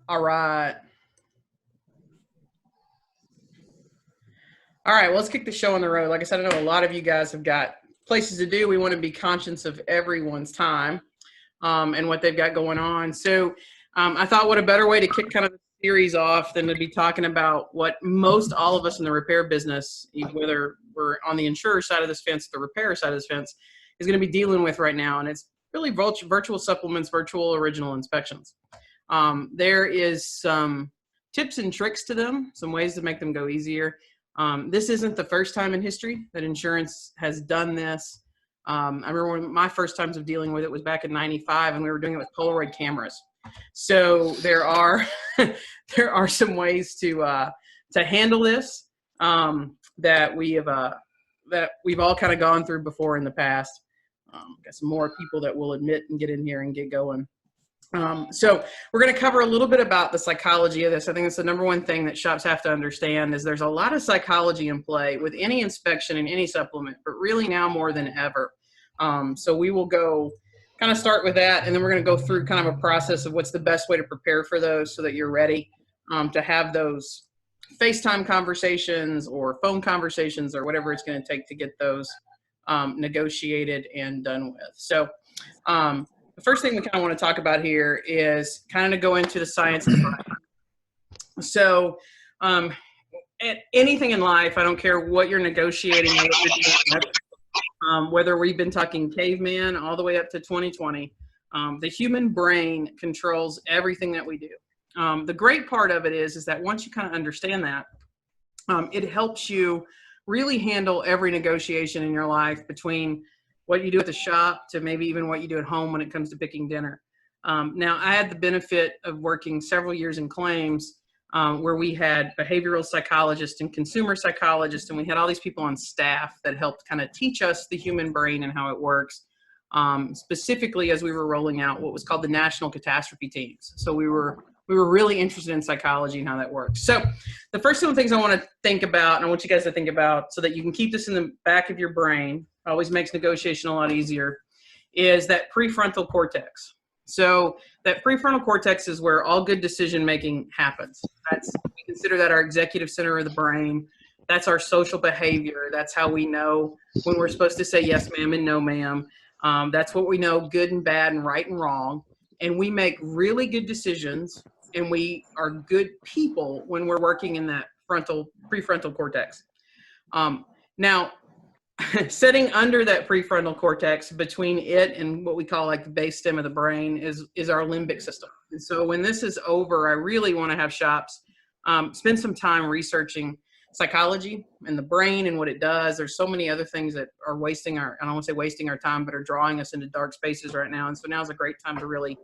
All right. All right, well, let's kick the show on the road. Like I said, I know a lot of you guys have got places to do. We want to be conscious of everyone's time and what they've got going on. So I thought what a better way to kick kind of the series off than to be talking about what most all of us in the repair business, whether we're on the insurer side of this fence, the repair side of this fence, is going to be dealing with right now. And it's really virtual supplements, virtual original inspections. There is some tips and tricks to them, some ways to make them go easier. This isn't the first time in history that insurance has done this. I remember one of my first times of dealing with it was back in '95, and we were doing it with Polaroid cameras. So there are there are some ways to handle this that we've all kind of gone through before in the past. Got some more people that will admit and get in here and get going. So we're going to cover a little bit about the psychology of this. I think it's the number one thing that shops have to understand is there's a lot of psychology in play with any inspection and any supplement, but really now more than ever. So we will go kind of start with that, and then we're going to go through kind of a process of what's the best way to prepare for those so that you're ready to have those FaceTime conversations or phone conversations or whatever it's going to take to get those negotiated and done with. So the first thing we kind of want to talk about here is kind of go into the science of the brain. So anything in life, I don't care what you're negotiating, or what you're doing, whether we've been talking caveman all the way up to 2020, the human brain controls everything that we do. The great part of it is that once you kind of understand that, it helps you really handle every negotiation in your life, between what you do at the shop to maybe even what you do at home when it comes to picking dinner. Now, I had the benefit of working several years in claims where we had behavioral psychologists and consumer psychologists, and we had all these people on staff that helped kind of teach us the human brain and how it works, specifically as we were rolling out what was called the national catastrophe teams. So we were really interested in psychology and how that works. So the first two things I want to think about, and I want you guys to think about so that you can keep this in the back of your brain, always makes negotiation a lot easier, is that prefrontal cortex. So that prefrontal cortex is where all good decision making happens. We consider that our executive center of the brain. That's our social behavior. That's how we know when we're supposed to say yes ma'am and no ma'am. That's what we know, good and bad and right and wrong. And we make really good decisions, and we are good people when we're working in that prefrontal cortex. Now, setting under that prefrontal cortex, between it and what we call like the base stem of the brain, is our limbic system. And so when this is over, I really want to have shops spend some time researching psychology and the brain and what it does. There's so many other things that are wasting I don't want to say wasting our time, but are drawing us into dark spaces right now. And so now's a great time to really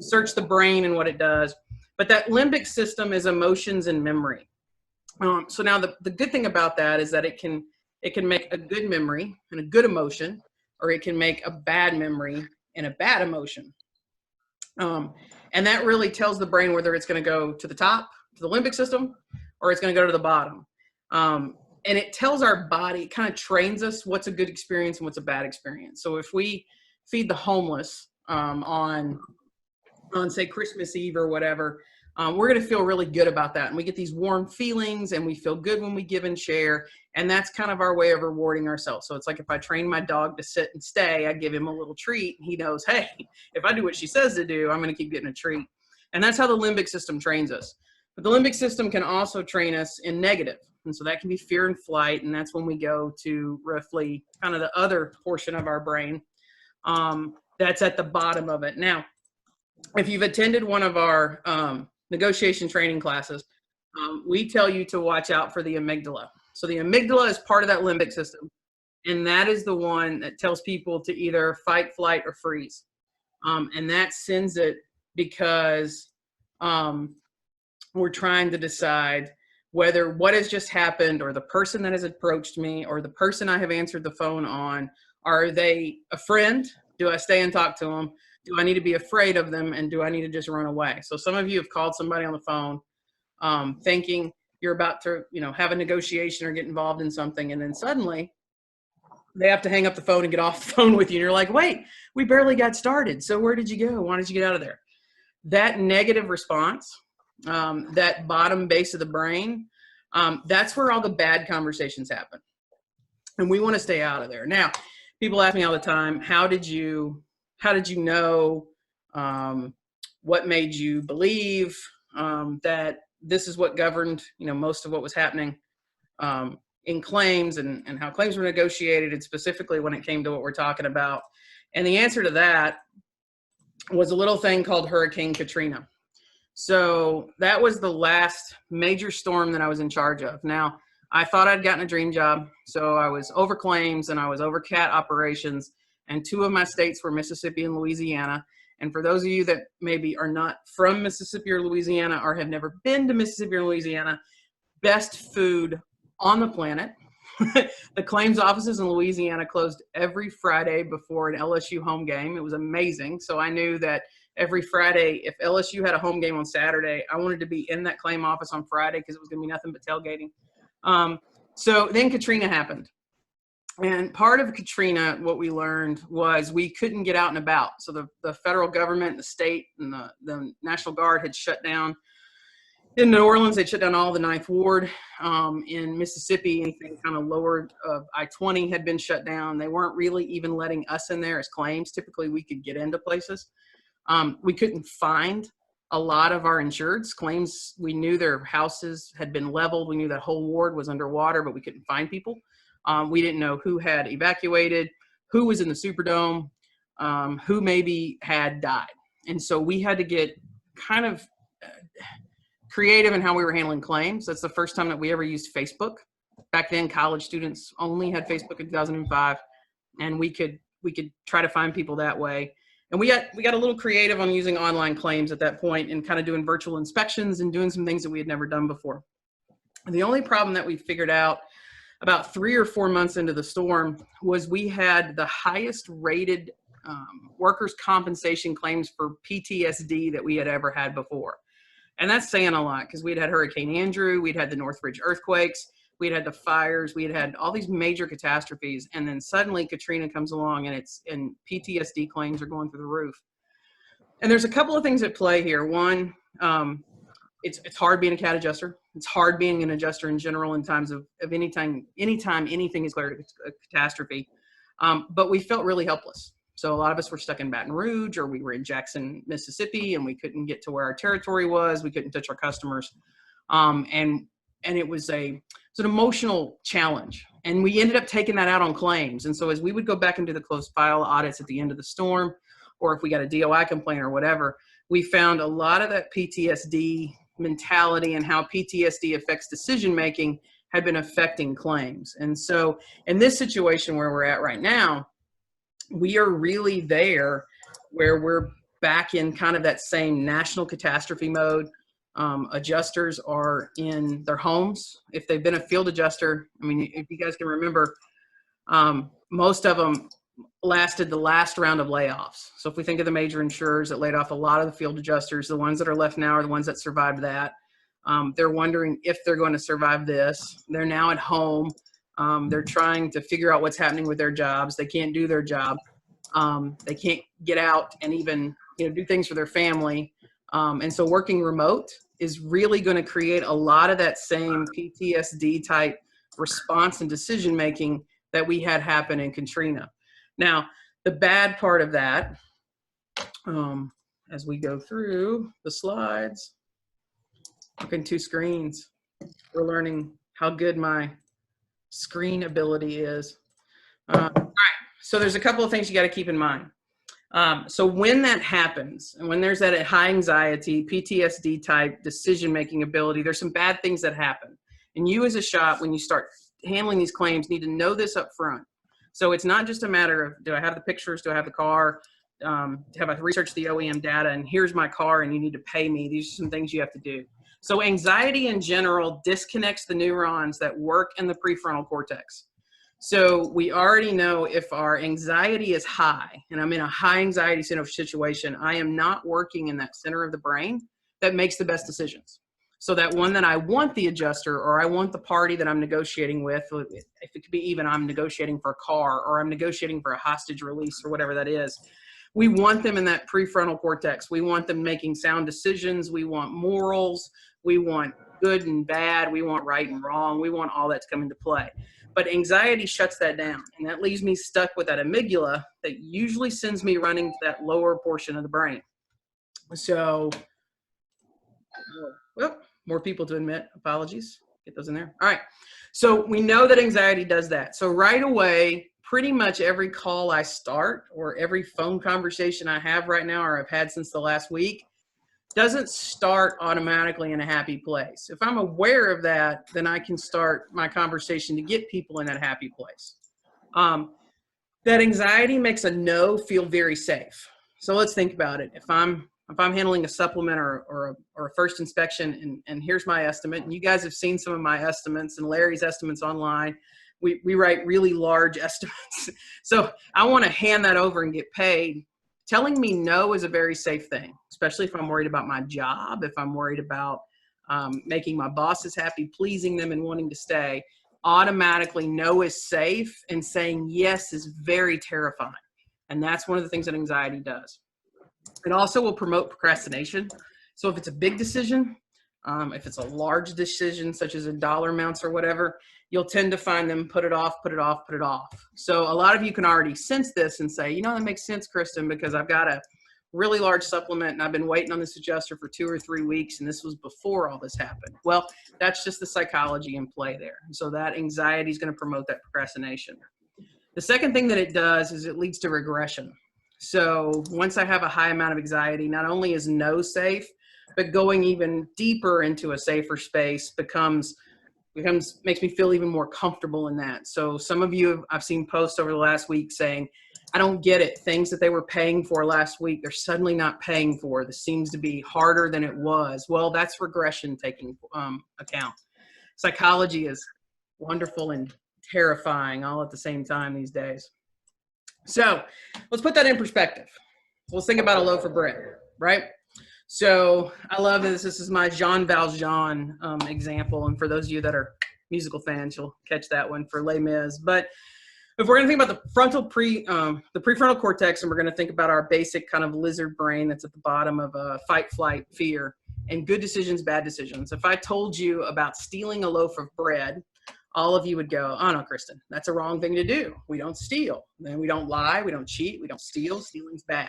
search the brain and what it does. But that limbic system is emotions and memory. So now the good thing about that is that it can make a good memory and a good emotion, or it can make a bad memory and a bad emotion. And that really tells the brain whether it's going to go to the top, to the limbic system, or it's going to go to the bottom. And it tells our body, kind of trains us what's a good experience and what's a bad experience. So if we feed the homeless on say Christmas Eve or whatever, we're going to feel really good about that. And we get these warm feelings, and we feel good when we give and share. And that's kind of our way of rewarding ourselves. So it's like if I train my dog to sit and stay, I give him a little treat. He knows, hey, if I do what she says to do, I'm going to keep getting a treat. And that's how the limbic system trains us. But the limbic system can also train us in negative. And so that can be fear and flight. And that's when we go to roughly kind of the other portion of our brain that's at the bottom of it. Now, if you've attended one of our negotiation training classes, we tell you to watch out for the amygdala. So the amygdala is part of that limbic system, and that is the one that tells people to either fight, flight, or freeze. And that sends it because we're trying to decide whether what has just happened, or the person that has approached me, or the person I have answered the phone on, are they a friend? Do I stay and talk to them? Do I need to be afraid of them? And do I need to just run away? So some of you have called somebody on the phone thinking you're about to, have a negotiation or get involved in something. And then suddenly they have to hang up the phone and get off the phone with you. And you're like, wait, we barely got started. So where did you go? Why did you get out of there? That negative response that bottom base of the brain, that's where all the bad conversations happen. And we want to stay out of there. Now, people ask me all the time, how did you know, what made you believe that this is what governed, most of what was happening in claims and how claims were negotiated, and specifically when it came to what we're talking about? And the answer to that was a little thing called Hurricane Katrina. So that was the last major storm that I was in charge of. Now, I thought I'd gotten a dream job. So I was over claims and I was over CAT operations, and two of my states were Mississippi and Louisiana. And for those of you that maybe are not from Mississippi or Louisiana or have never been to Mississippi or Louisiana, best food on the planet. The claims offices in Louisiana closed every Friday before an LSU home game. It was amazing. So I knew that every Friday, if LSU had a home game on Saturday, I wanted to be in that claim office on Friday because it was going to be nothing but tailgating. So then Katrina happened. And part of Katrina, what we learned was we couldn't get out and about. So the federal government, the state, and the National Guard had shut down. In New Orleans, they shut down all the Ninth Ward. In Mississippi, anything kind of lower of I-20 had been shut down. They weren't really even letting us in there as claims. Typically, we could get into places. We couldn't find a lot of our insureds. Claims, we knew their houses had been leveled. We knew that whole ward was underwater, but we couldn't find people. We didn't know who had evacuated, who was in the Superdome, who maybe had died. And so we had to get kind of creative in how we were handling claims. That's the first time that we ever used Facebook. Back then, college students only had Facebook in 2005, and we could try to find people that way. And we got a little creative on using online claims at that point and kind of doing virtual inspections and doing some things that we had never done before. The only problem that we figured out about 3 or 4 months into the storm was we had the highest rated workers' compensation claims for PTSD that we had ever had before. And that's saying a lot because we'd had Hurricane Andrew, we'd had the Northridge earthquakes, we'd had the fires, we'd had all these major catastrophes, and then suddenly Katrina comes along and PTSD claims are going through the roof. And there's a couple of things at play here. One, it's hard being a CAT adjuster. It's hard being an adjuster in general in times of anytime anything is declared a catastrophe. But we felt really helpless. So a lot of us were stuck in Baton Rouge, or we were in Jackson, Mississippi, and we couldn't get to where our territory was. We couldn't touch our customers. And it was an emotional challenge. And we ended up taking that out on claims. And so as we would go back into the closed file audits at the end of the storm, or if we got a DOI complaint or whatever, we found a lot of that PTSD mentality and how PTSD affects decision-making had been affecting claims. And so in this situation where we're at right now, we are really there where we're back in kind of that same national catastrophe mode. Adjusters are in their homes. If they've been a field adjuster, I mean, if you guys can remember, most of them lasted the last round of layoffs. So if we think of the major insurers that laid off a lot of the field adjusters, the ones that are left now are the ones that survived that. They're wondering if they're going to survive this. They're now at home. They're trying to figure out what's happening with their jobs. They can't do their job. They can't get out and even do things for their family. And so working remote is really going to create a lot of that same PTSD type response and decision making that we had happen in Katrina. Now, the bad part of that, as we go through the slides, looking 2 screens, we're learning how good my screen ability is. All right, so there's a couple of things you got to keep in mind. So when that happens, and when there's that high anxiety, PTSD type decision-making ability, there's some bad things that happen. And you as a shop, when you start handling these claims, need to know this up front. So it's not just a matter of, do I have the pictures? Do I have the car? Have I researched the OEM data? And here's my car and you need to pay me. These are some things you have to do. So anxiety in general disconnects the neurons that work in the prefrontal cortex. So we already know if our anxiety is high, and I'm in a high anxiety situation, I am not working in that center of the brain that makes the best decisions. So that one that I want the adjuster, or I want the party that I'm negotiating with, if it could be even I'm negotiating for a car, or I'm negotiating for a hostage release, or whatever that is, We want them in that prefrontal cortex. We want them making sound decisions. We want morals. We want good and bad. We want right and wrong. We want all that to come into play. But anxiety shuts that down, and that leaves me stuck with that amygdala that usually sends me running to that lower portion of the brain. So, well, more people to admit. Apologies. Get those in there. All right. So we know that anxiety does that. So right away, pretty much every call I start or every phone conversation I have right now or I've had since the last week doesn't start automatically in a happy place. If I'm aware of that, then I can start my conversation to get people in that happy place. That anxiety makes a no feel very safe. So let's think about it. If I'm handling a supplement or a first inspection, and here's my estimate, and you guys have seen some of my estimates and Larry's estimates online. We write really large estimates. So I want to hand that over and get paid. Telling me no is a very safe thing, especially if I'm worried about my job, if I'm worried about making my bosses happy, pleasing them and wanting to stay. Automatically no is safe, and saying yes is very terrifying. And that's one of the things that anxiety does. It also will promote procrastination. So if it's a big decision, if it's a large decision, such as in dollar amounts or whatever, you'll tend to find them put it off, put it off, put it off. So a lot of you can already sense this and say, you know, that makes sense, Kristen, because I've got a really large supplement and I've been waiting on this adjuster for 2 or 3 weeks, and this was before all this happened. Well, that's just the psychology in play there. So that anxiety is going to promote that procrastination. The second thing that it does is it leads to regression. So once I have a high amount of anxiety, not only is no safe, but going even deeper into a safer space makes me feel even more comfortable in that. So some of you, I've seen posts over the last week saying, I don't get it. Things that they were paying for last week, they're suddenly not paying for. This seems to be harder than it was. Well, that's regression taking account. Psychology is wonderful and terrifying all at the same time these days. So let's put that in perspective. Let's think about a loaf of bread, right? So I love this. This is my Jean Valjean example. And for those of you that are musical fans, you'll catch that one for Les Mis. But if we're going to think about the prefrontal cortex, and we're going to think about our basic kind of lizard brain that's at the bottom of fight, flight, fear, and good decisions, bad decisions. If I told you about stealing a loaf of bread, all of you would go, oh no, Kristen, that's a wrong thing to do. We don't steal. Then we don't lie. We don't cheat. We don't steal. Stealing's bad.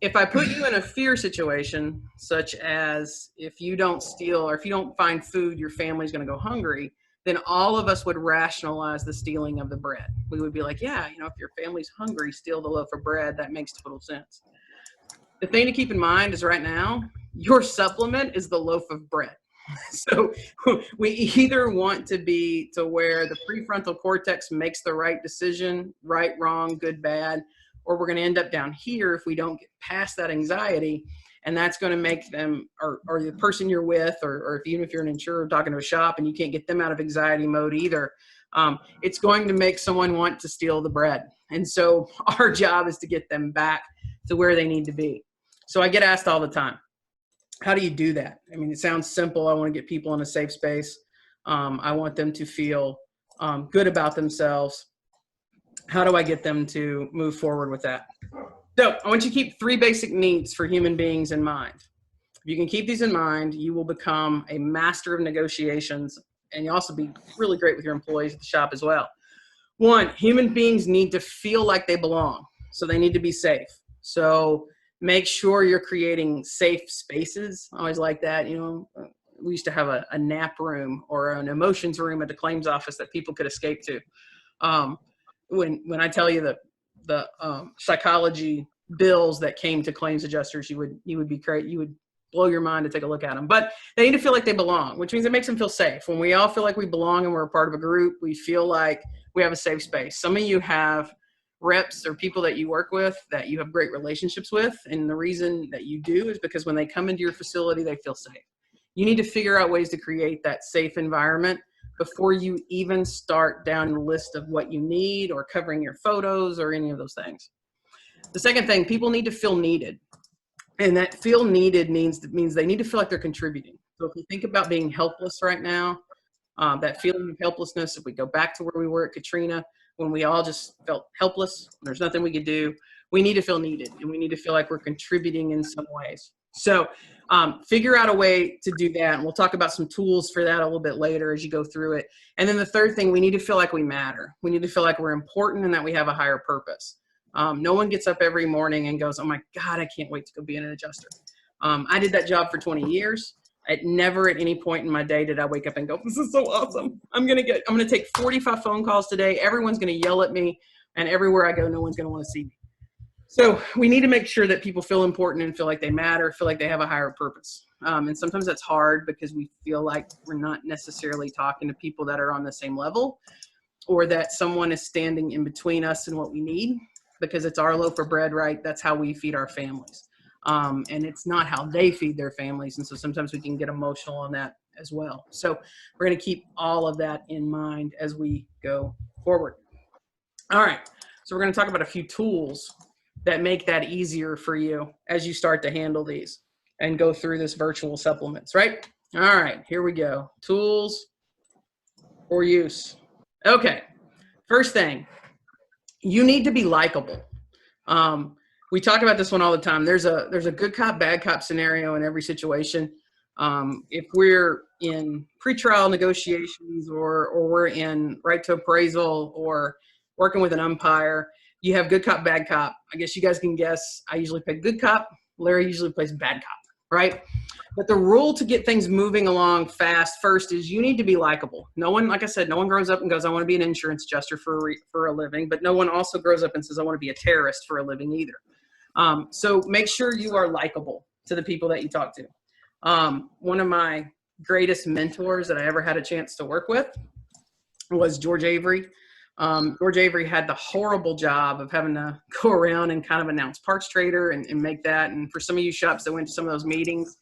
If I put you in a fear situation, such as if you don't steal or if you don't find food, your family's going to go hungry, then all of us would rationalize the stealing of the bread. We would be like, yeah, you know, if your family's hungry, steal the loaf of bread. That makes total sense. The thing to keep in mind is right now, your supplement is the loaf of bread. So we either want to be to where the prefrontal cortex makes the right decision, right, wrong, good, bad, or we're going to end up down here if we don't get past that anxiety. And that's going to make them, or the person you're with, or even if you're an insurer talking to a shop and you can't get them out of anxiety mode either, it's going to make someone want to steal the bread. And so our job is to get them back to where they need to be. So I get asked all the time, how do you do that? I mean, it sounds simple. I want to get people in a safe space. I want them to feel good about themselves. How do I get them to move forward with that? So I want you to keep 3 basic needs for human beings in mind. If you can keep these in mind, you will become a master of negotiations, and you'll also be really great with your employees at the shop as well. 1, human beings need to feel like they belong. So they need to be safe. So make sure you're creating safe spaces. I always like that. You know, we used to have a nap room or an emotions room at the claims office that people could escape to. When I tell you the psychology bills that came to claims adjusters, you would be great. You would blow your mind to take a look at them. But they need to feel like they belong, which means it makes them feel safe. When we all feel like we belong and we're a part of a group, we feel like we have a safe space. Some of you have reps or people that you work with that you have great relationships with, and the reason that you do is because when they come into your facility, they feel safe. You need to figure out ways to create that safe environment before you even start down the list of what you need or covering your photos or any of those things. The second thing, people need to feel needed. And that feel needed means they need to feel like they're contributing. So if you think about being helpless right now, that feeling of helplessness, if we go back to where we were at Katrina, when we all just felt helpless, there's nothing we could do, we need to feel needed, and we need to feel like we're contributing in some ways. So figure out a way to do that. And we'll talk about some tools for that a little bit later as you go through it. And then the third thing, we need to feel like we matter. We need to feel like we're important and that we have a higher purpose. No one gets up every morning and goes, oh my God, I can't wait to go be an adjuster. I did that job for 20 years. Never at any point in my day did I wake up and go, this is so awesome. I'm going to take 45 phone calls today. Everyone's going to yell at me, and everywhere I go, no one's going to want to see me. So we need to make sure that people feel important and feel like they matter, feel like they have a higher purpose. And sometimes that's hard because we feel like we're not necessarily talking to people that are on the same level, or that someone is standing in between us and what we need, because it's our loaf of bread, right? That's how we feed our families. And it's not how they feed their families. And so sometimes we can get emotional on that as well. So we're going to keep all of that in mind as we go forward. All right. So we're going to talk about a few tools that make that easier for you as you start to handle these and go through this virtual supplements, right? All right, here we go. Tools for use. Okay, first thing, you need to be likable. We talk about this one all the time. There's a good cop, bad cop scenario in every situation. If we're in pretrial negotiations or we're in right to appraisal or working with an umpire, you have good cop, bad cop. I guess you guys can guess. I usually pick good cop. Larry usually plays bad cop, right? But the rule to get things moving along fast first is you need to be likable. No one, like I said, no one grows up and goes, I want to be an insurance adjuster for a living, but no one also grows up and says, I want to be a terrorist for a living either. So make sure you are likable to the people that you talk to. One of my greatest mentors that I ever had a chance to work with was George Avery. George Avery had the horrible job of having to go around and kind of announce parts trader and make that. And for some of you shops that went to some of those meetings,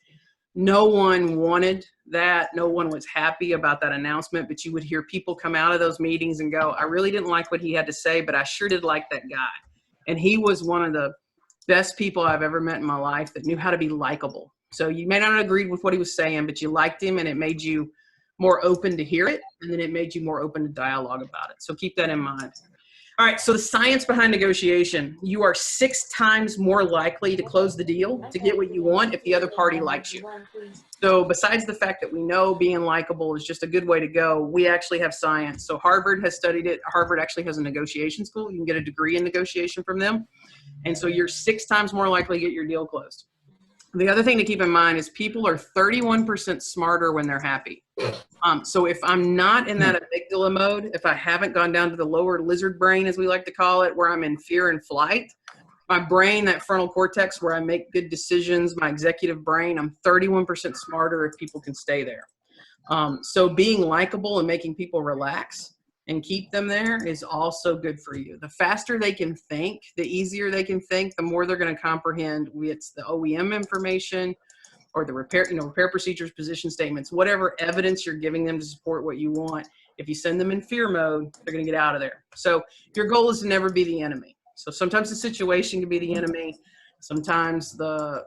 no one wanted that. No one was happy about that announcement, but you would hear people come out of those meetings and go, I really didn't like what he had to say, but I sure did like that guy. And he was one of the best people I've ever met in my life that knew how to be likable. So you may not have agreed with what he was saying, but you liked him and it made you more open to hear it, and then it made you more open to dialogue about it. So keep that in mind. All right, so the science behind negotiation. You are 6 times more likely to close the deal, to get what you want, if the other party likes you. So besides the fact that we know being likable is just a good way to go, we actually have science. So Harvard has studied it. Harvard actually has a negotiation school. You can get a degree in negotiation from them. And so you're 6 times more likely to get your deal closed. The other thing to keep in mind is people are 31% smarter when they're happy. So if I'm not in that amygdala mode, if I haven't gone down to the lower lizard brain, as we like to call it, where I'm in fear and flight, my brain, that frontal cortex where I make good decisions, my executive brain, I'm 31% smarter if people can stay there. So being likable and making people relax and keep them there is also good for you. The faster they can think, the easier they can think, the more they're going to comprehend. It's the OEM information or the repair procedures, position statements, whatever evidence you're giving them to support what you want. If you send them in fear mode, they're going to get out of there. So your goal is to never be the enemy. So sometimes the situation can be the enemy. Sometimes the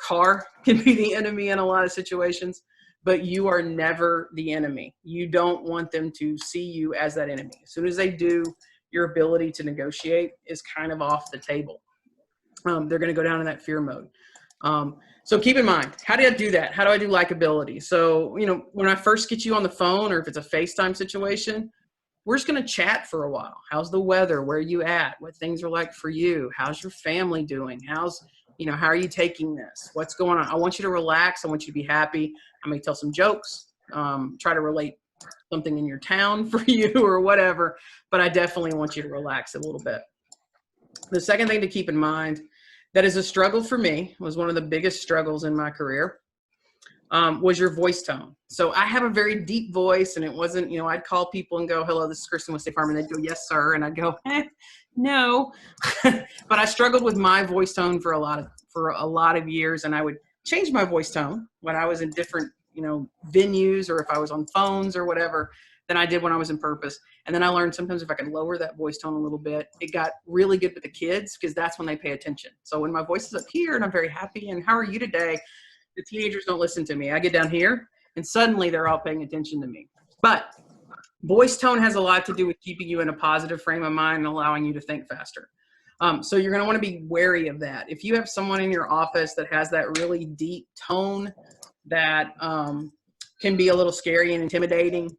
car can be the enemy in a lot of situations. But you are never the enemy. You don't want them to see you as that enemy. As soon as they do, your ability to negotiate is kind of off the table. They're going to go down in that fear mode. So keep in mind, how do I do that? How do I do likability? So, when I first get you on the phone, or if it's a FaceTime situation, we're just going to chat for a while. How's the weather? Where are you at? What things are like for you? How's your family doing? How are you taking this? What's going on? I want you to relax. I want you to be happy. I may tell some jokes, try to relate something in your town for you or whatever, but I definitely want you to relax a little bit. The second thing to keep in mind that is a struggle for me, was one of the biggest struggles in my career, was your voice tone. So I have a very deep voice, and it wasn't, I'd call people and go, hello, this is Kristen with State Farm, and they'd go, yes, sir. And I'd go, no. But I struggled with my voice tone for a lot of years, and I would change my voice tone when I was in different, venues, or if I was on phones or whatever, than I did when I was in purpose. And then I learned sometimes if I could lower that voice tone a little bit, it got really good with the kids, because that's when they pay attention. So when my voice is up here and I'm very happy and how are you today, the teenagers don't listen to me. I get down here and suddenly they're all paying attention to me. But voice tone has a lot to do with keeping you in a positive frame of mind and allowing you to think faster. So you're going to want to be wary of that. If you have someone in your office that has that really deep tone that can be a little scary and intimidating,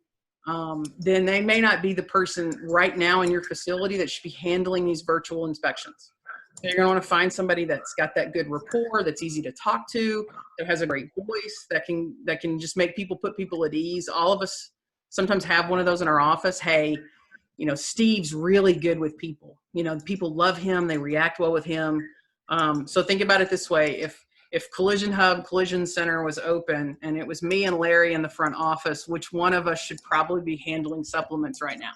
then they may not be the person right now in your facility that should be handling these virtual inspections. So you're going to want to find somebody that's got that good rapport, that's easy to talk to, that has a great voice, that can just make people, put people at ease. All of us sometimes have one of those in our office. Hey, you know, Steve's really good with people. You know, people love him. They react well with him. So think about it this way. If Collision Hub, Collision Center was open and it was me and Larry in the front office, which one of us should probably be handling supplements right now?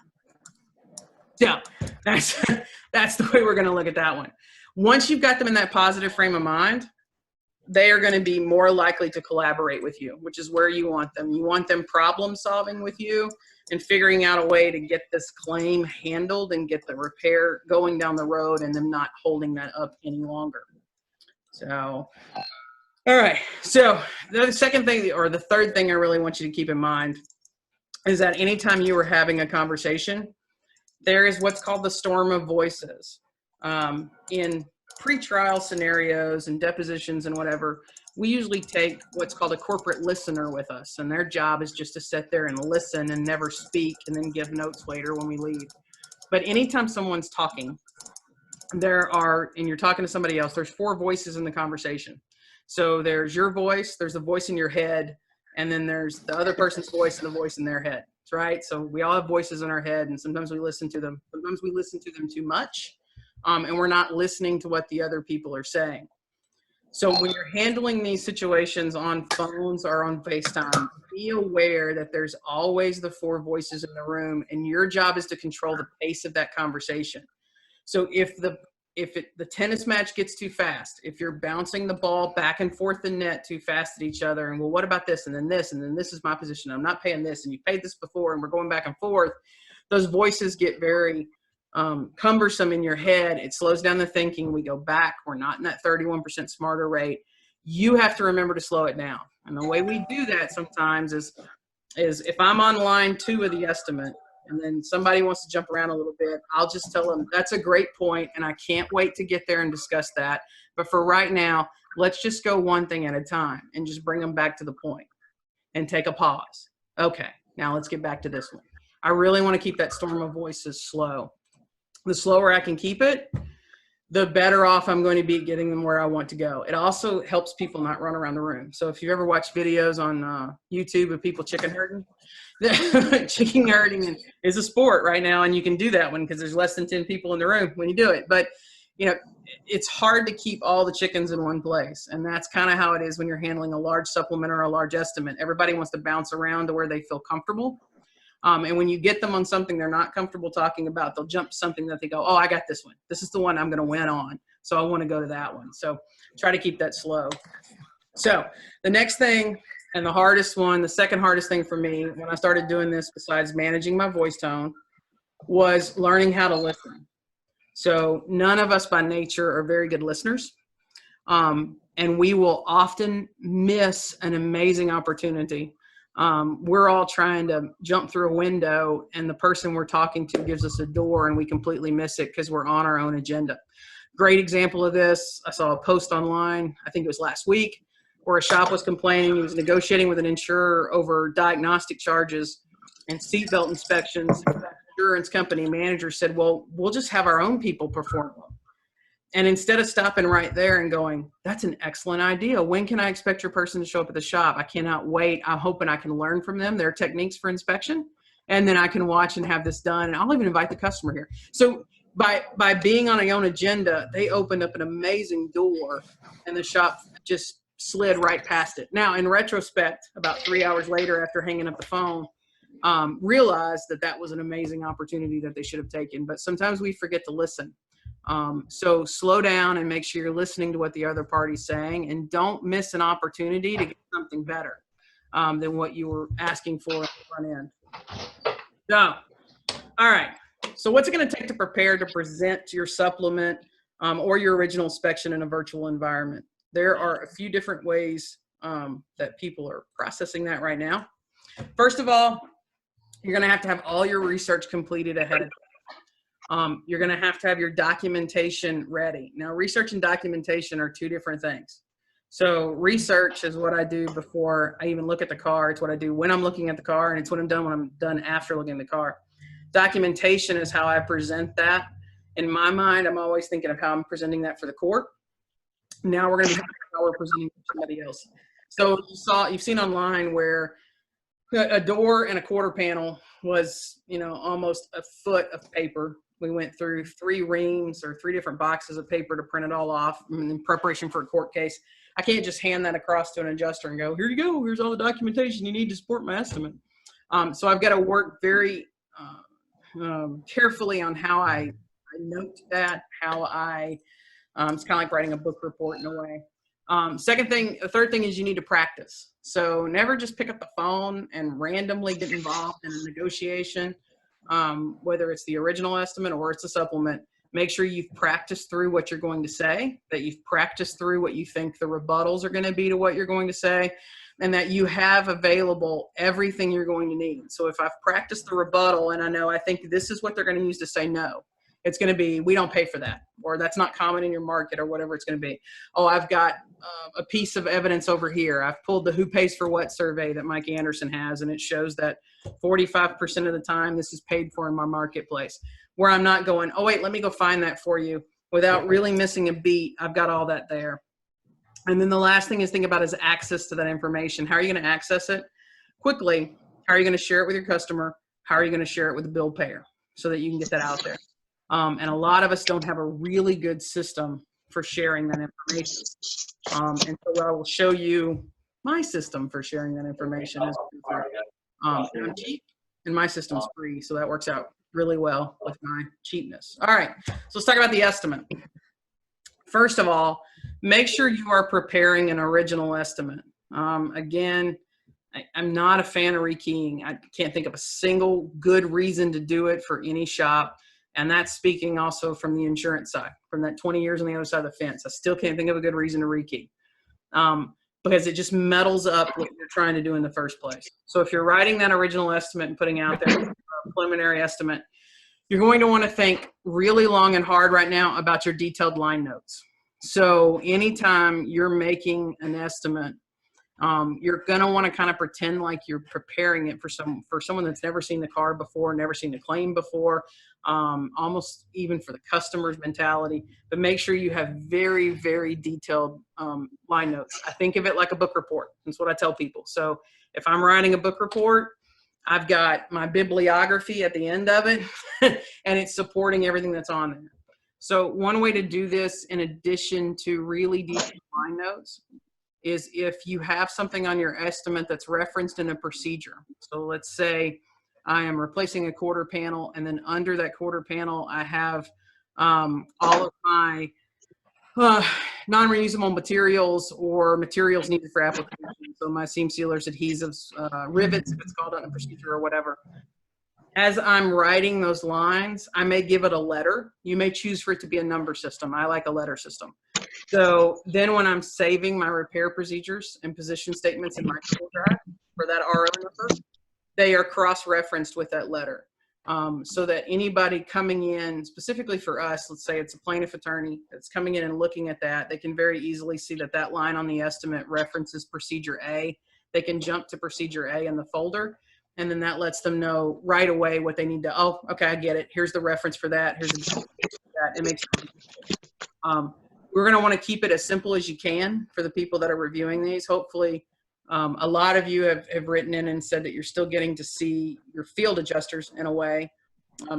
Yeah, that's the way we're going to look at that one. Once you've got them in that positive frame of mind, they are going to be more likely to collaborate with you, which is where you want them. You want them problem solving with you and figuring out a way to get this claim handled and get the repair going down the road and them not holding that up any longer. So, all right. So the second thing, or the third thing I really want you to keep in mind is that anytime you are having a conversation, there is what's called the storm of voices. In pre-trial scenarios and depositions and whatever, we usually take what's called a corporate listener with us, and their job is just to sit there and listen and never speak and then give notes later when we leave. But anytime someone's talking, and you're talking to somebody else, there's 4 voices in the conversation. So there's your voice, there's a voice in your head, and then there's the other person's voice and the voice in their head, right? So we all have voices in our head, and sometimes we listen to them. Sometimes we listen to them too much, and we're not listening to what the other people are saying. So when you're handling these situations on phones or on FaceTime, be aware that there's always the 4 voices in the room, and your job is to control the pace of that conversation. So if the tennis match gets too fast, if you're bouncing the ball back and forth the net too fast at each other, and well, what about this, and then this is my position, I'm not paying this, and you paid this before, and we're going back and forth, those voices get very cumbersome in your head. It slows down the thinking. We go back. We're not in that 31% smarter rate. You have to remember to slow it down. And the way we do that sometimes is if I'm on line 2 of the estimate, and then somebody wants to jump around a little bit, I'll just tell them, that's a great point, and I can't wait to get there and discuss that. But for right now, let's just go one thing at a time and just bring them back to the point and take a pause. Okay, now let's get back to this one. I really want to keep that storm of voices slow. The slower I can keep it, the better off I'm going to be getting them where I want to go. It also helps people not run around the room. So if you ever watch videos on YouTube of people chicken herding, chicken herding is a sport right now, and you can do that one because there's less than 10 people in the room when you do it. But you know, it's hard to keep all the chickens in one place, and that's kind of how it is when you're handling a large supplement or a large estimate. Everybody wants to bounce around to where they feel comfortable. And when you get them on something they're not comfortable talking about, they'll jump to something that they go, oh, I got this one. This is the one I'm going to win on. So I want to go to that one. So try to keep that slow. So the next thing, and the hardest one, the second hardest thing for me when I started doing this, besides managing my voice tone, was learning how to listen. So none of us by nature are very good listeners. And we will often miss an amazing opportunity. We're all trying to jump through a window, and the person we're talking to gives us a door, and we completely miss it because we're on our own agenda. Great example of this, I saw a post online, I think it was last week, where a shop was complaining he was negotiating with an insurer over diagnostic charges and seatbelt inspections. The insurance company manager said, well, we'll just have our own people perform them. And instead of stopping right there and going, that's an excellent idea. When can I expect your person to show up at the shop? I cannot wait. I'm hoping I can learn from them, their techniques for inspection, and then I can watch and have this done. And I'll even invite the customer here. So by being on their own agenda, they opened up an amazing door, and the shop just slid right past it. Now, in retrospect, about 3 hours later after hanging up the phone, realized that was an amazing opportunity that they should have taken. But sometimes we forget to listen. So slow down and make sure you're listening to what the other party's saying, and don't miss an opportunity to get something better than what you were asking for on the front end. So, all right. So what's it going to take to prepare to present your supplement or your original inspection in a virtual environment? There are a few different ways that people are processing that right now. First of all, you're going to have all your research completed ahead of time. You're going to have your documentation ready. Now, research and documentation are two different things. So research is what I do before I even look at the car. It's what I do when I'm looking at the car, and it's what I'm done when I'm done after looking at the car. Documentation is how I present that. In my mind, I'm always thinking of how I'm presenting that for the court. Now we're going to be talking about how we're presenting to somebody else. So you've seen online where a door and a quarter panel was, almost a foot of paper. We went through 3 reams or 3 different boxes of paper to print it all off in preparation for a court case. I can't just hand that across to an adjuster and go, here you go, here's all the documentation you need to support my estimate. So I've got to work very carefully on how I note that, how I, it's kind of like writing a book report in a way. The third thing is you need to practice. So never just pick up the phone and randomly get involved in a negotiation, whether it's the original estimate or it's a supplement. Make sure you've practiced through what you're going to say, that you've practiced through what you think the rebuttals are going to be to what you're going to say, and that you have available everything you're going to need. So if I've practiced the rebuttal and I think this is what they're going to use to say no, it's going to be, we don't pay for that, or that's not common in your market, or whatever it's going to be. Oh, I've got a piece of evidence over here. I've pulled the Who Pays for What survey that Mike Anderson has, and it shows that 45% of the time this is paid for in my marketplace. Where I'm not going, oh, wait, let me go find that for you without really missing a beat. I've got all that there. And then the last thing is think about is access to that information. How are you going to access it? Quickly, how are you going to share it with your customer? How are you going to share it with the bill payer so that you can get that out there? And a lot of us don't have a really good system for sharing that information. And so I will show you my system for sharing that information. I'm cheap and my system's free, so that works out really well with my cheapness. All right, so let's talk about the estimate. First of all, make sure you are preparing an original estimate. Again, I'm not a fan of rekeying. I can't think of a single good reason to do it for any shop. And that's speaking also from the insurance side, from that 20 years on the other side of the fence. I still can't think of a good reason to rekey because it just muddles up what you're trying to do in the first place. So if you're writing that original estimate and putting out there a preliminary estimate, you're going to want to think really long and hard right now about your detailed line notes. So anytime you're making an estimate, you're going to want to kind of pretend like you're preparing it for someone that's never seen the car before, never seen the claim before, almost even for the customer's mentality. But make sure you have very, very detailed line notes. I think of it like a book report. That's what I tell people. So if I'm writing a book report, I've got my bibliography at the end of it, and it's supporting everything that's on there. So one way to do this, in addition to really detailed line notes, is if you have something on your estimate that's referenced in a procedure. So let's say I am replacing a quarter panel, and then under that quarter panel, I have all of my non-reusable materials or materials needed for application. So my seam sealers, adhesives, rivets, if it's called out in a procedure or whatever. As I'm writing those lines, I may give it a letter. You may choose for it to be a number system. I like a letter system. So then when I'm saving my repair procedures and position statements in my Google Drive for that RO number, they are cross-referenced with that letter. So that anybody coming in, specifically for us, let's say it's a plaintiff attorney that's coming in and looking at that, they can very easily see that that line on the estimate references procedure A. They can jump to procedure A in the folder, and then that lets them know right away what they need to, oh, okay, I get it. Here's the reference for that. Here's the for that. It makes it easy. We're going to want to keep it as simple as you can for the people that are reviewing these. Hopefully, a lot of you have written in and said that you're still getting to see your field adjusters in a way.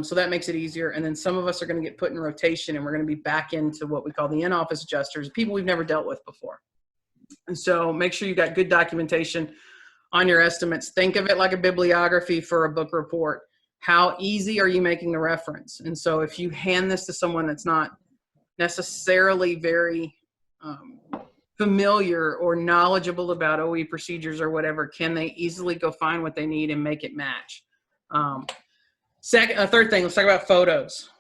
So that makes it easier. And then some of us are going to get put in rotation, and we're going to be back into what we call the in-office adjusters, people we've never dealt with before. And so make sure you've got good documentation on your estimates. Think of it like a bibliography for a book report. How easy are you making the reference? And so if you hand this to someone that's not necessarily very familiar or knowledgeable about OE procedures or whatever, can they easily go find what they need and make it match? Third thing, let's talk about photos.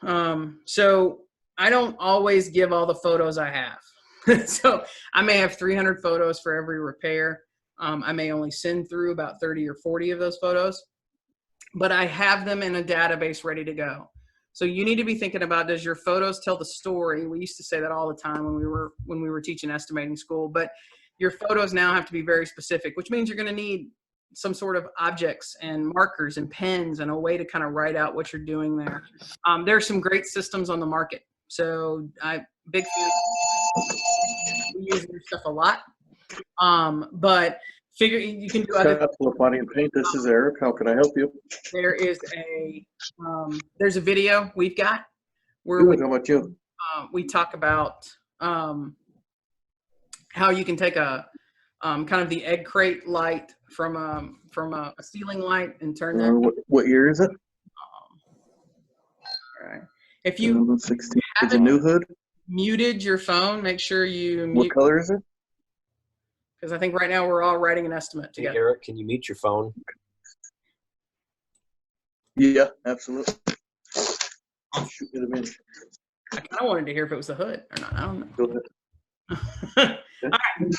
So I don't always give all the photos I have. So I may have 300 photos for every repair. I may only send through about 30 or 40 of those photos, but I have them in a database ready to go. So you need to be thinking about, does your photos tell the story? We used to say that all the time when we were teaching estimating school, but your photos now have to be very specific, which means you're going to need some sort of objects and markers and pens and a way to kind of write out what you're doing there. There are some great systems on the market. So big fan. We use your stuff a lot. But figure you can do other body and paint. This is Eric. How can I help you? There is there's a video we've got where how about you? We talk about how you can take a kind of the egg crate light from a ceiling light and turn that. What year is it? All right. If you 16. It's a new hood. Muted your phone, make sure you mute. What color is it? Because I think right now we're all writing an estimate together. Hey, Eric, can you mute your phone? Yeah, absolutely. Shoot it in. I kind of wanted to hear if it was the hood or not. I don't know. Go ahead. All right.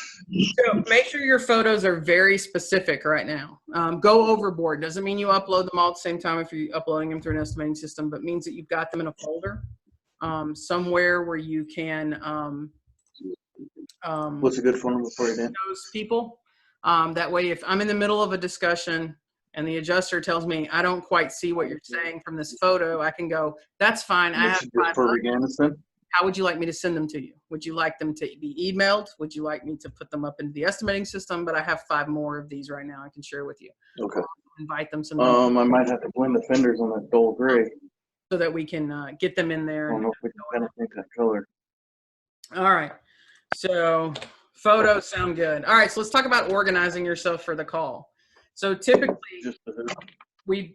So make sure your photos are very specific right now. Go overboard. Doesn't mean you upload them all at the same time if you're uploading them through an estimating system, but means that you've got them in a folder somewhere where you can what's a good phone number for you, Dan? those people. That way, if I'm in the middle of a discussion and the adjuster tells me I don't quite see what you're saying from this photo, I can go, that's fine. I have for Reganiston. How would you like me to send them to you? Would you like them to be emailed? Would you like me to put them up into the estimating system? But I have 5 more of these right now I can share with you. Okay. Invite them. I might have to blend the fenders on that dull gray. So that we can get them in there. I don't know if we can kind of paint that color. All right. So photos sound good. All right. So let's talk about organizing yourself for the call. So typically, just the hood.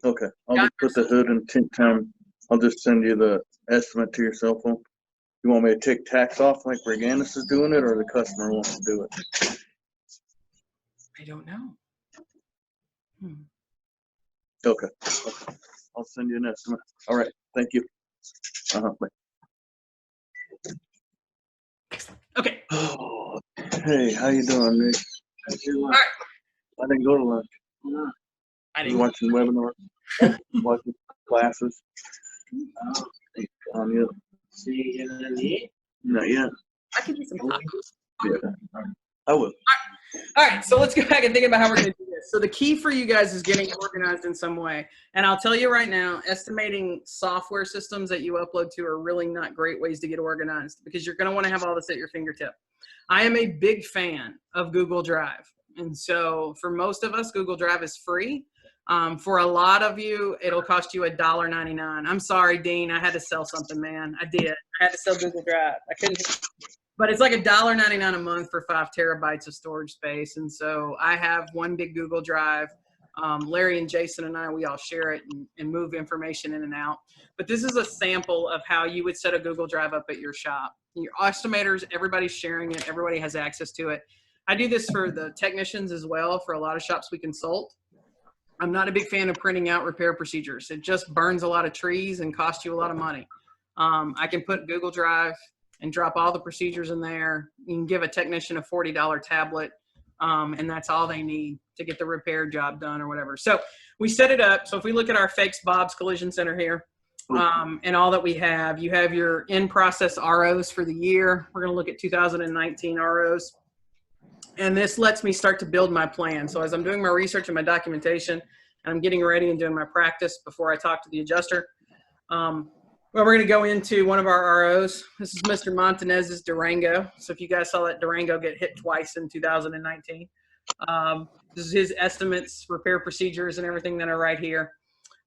Okay. I'll just put the hood in tint time. I'll just send you the estimate to your cell phone. You want me to take tax off like Reganis is doing it, or the customer wants to do it? I don't know. Okay. I'll send you an estimate. All right. Thank you. Bye. Okay. Oh, hey, how you doing, Nick? All right. I didn't go to lunch. I was watching webinars, watching classes. Yeah. See, Not yet. I can do some tacos. Yeah, I will. All right, so let's go back and think about how we're going to do this. So the key for you guys is getting organized in some way. And I'll tell you right now, estimating software systems that you upload to are really not great ways to get organized because you're going to want to have all this at your fingertip. I am a big fan of Google Drive. And so for most of us, Google Drive is free. For a lot of you, it'll cost you $1.99. I'm sorry, Dean. I had to sell something, man. I did. I had to sell Google Drive. I couldn't. But it's like $1.99 a month for 5 terabytes of storage space. And so I have one big Google Drive. Larry and Jason and I, we all share it and move information in and out. But this is a sample of how you would set a Google Drive up at your shop. Your estimators, everybody's sharing it. Everybody has access to it. I do this for the technicians as well. For a lot of shops we consult. I'm not a big fan of printing out repair procedures. It just burns a lot of trees and costs you a lot of money. I can put Google Drive and drop all the procedures in there. You can give a technician a $40 tablet, and that's all they need to get the repair job done or whatever. So we set it up. So if we look at our Fakes Bob's Collision Center here, and all that we have, you have your in-process ROs for the year. We're going to look at 2019 ROs. And this lets me start to build my plan. So as I'm doing my research and my documentation, and I'm getting ready and doing my practice before I talk to the adjuster, well, we're going to go into one of our ROs. This is Mr. Montanez's Durango. So if you guys saw that Durango get hit twice in 2019, this is his estimates, repair procedures, and everything that are right here.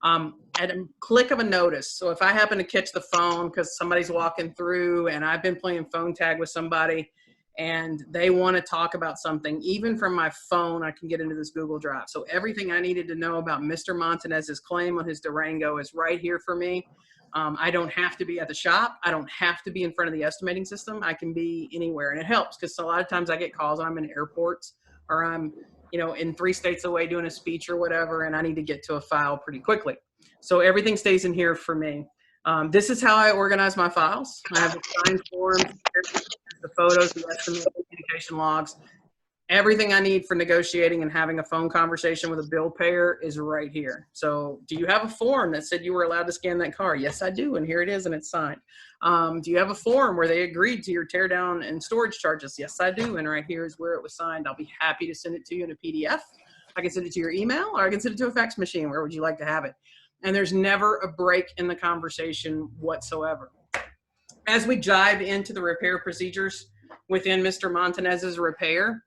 At a click of a notice. So if I happen to catch the phone because somebody's walking through and I've been playing phone tag with somebody, and they want to talk about something, even from my phone, I can get into this Google Drive. So everything I needed to know about Mr. Montanez's claim on his Durango is right here for me. I don't have to be at the shop. I don't have to be in front of the estimating system. I can be anywhere, and it helps because a lot of times I get calls. I'm in airports or I'm, in 3 states away doing a speech or whatever, and I need to get to a file pretty quickly. So everything stays in here for me. This is how I organize my files. I have the signed forms, the photos, the estimates, the communication logs. Everything I need for negotiating and having a phone conversation with a bill payer is right here. So do you have a form that said you were allowed to scan that car? Yes, I do. And here it is, and it's signed. Do you have a form where they agreed to your tear down and storage charges? Yes, I do. And right here is where it was signed. I'll be happy to send it to you in a PDF. I can send it to your email, or I can send it to a fax machine. Where would you like to have it? And there's never a break in the conversation whatsoever. As we dive into the repair procedures within Mr. Montanez's repair,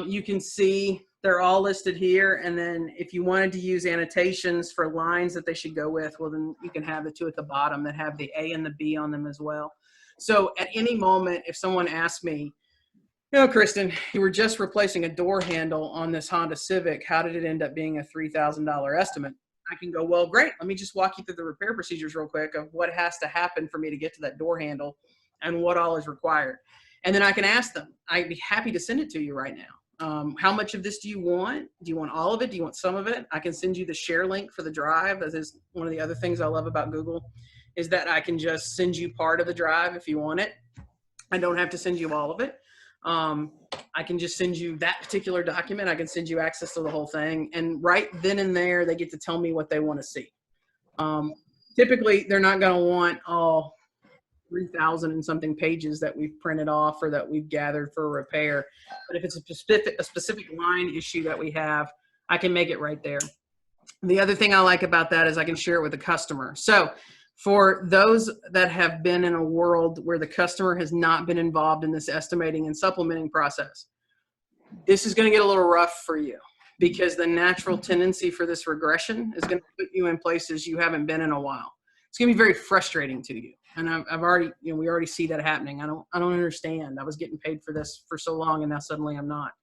you can see they're all listed here. And then if you wanted to use annotations for lines that they should go with, well, then you can have the two at the bottom that have the A and the B on them as well. So at any moment, if someone asks me, you know, Kristen, you were just replacing a door handle on this Honda Civic. How did it end up being a $3,000 estimate? I can go, well, great. Let me just walk you through the repair procedures real quick of what has to happen for me to get to that door handle and what all is required. And then I can ask them. I'd be happy to send it to you right now. How much of this do you want? Do you want all of it? Do you want some of it? I can send you the share link for the drive. That is one of the other things I love about Google, is that I can just send you part of the drive if you want it. I don't have to send you all of it. I can just send you that particular document. I can send you access to the whole thing. And right then and there, they get to tell me what they want to see. Typically, they're not going to want all 3,000 and something pages that we've printed off or that we've gathered for repair. But if it's a specific line issue that we have, I can make it right there. The other thing I like about that is I can share it with the customer. So for those that have been in a world where the customer has not been involved in this estimating and supplementing process, this is going to get a little rough for you, because the natural tendency for this regression is going to put you in places you haven't been in a while. It's going to be very frustrating to you. And I've already, we already see that happening. I don't understand. I was getting paid for this for so long, and now suddenly I'm not.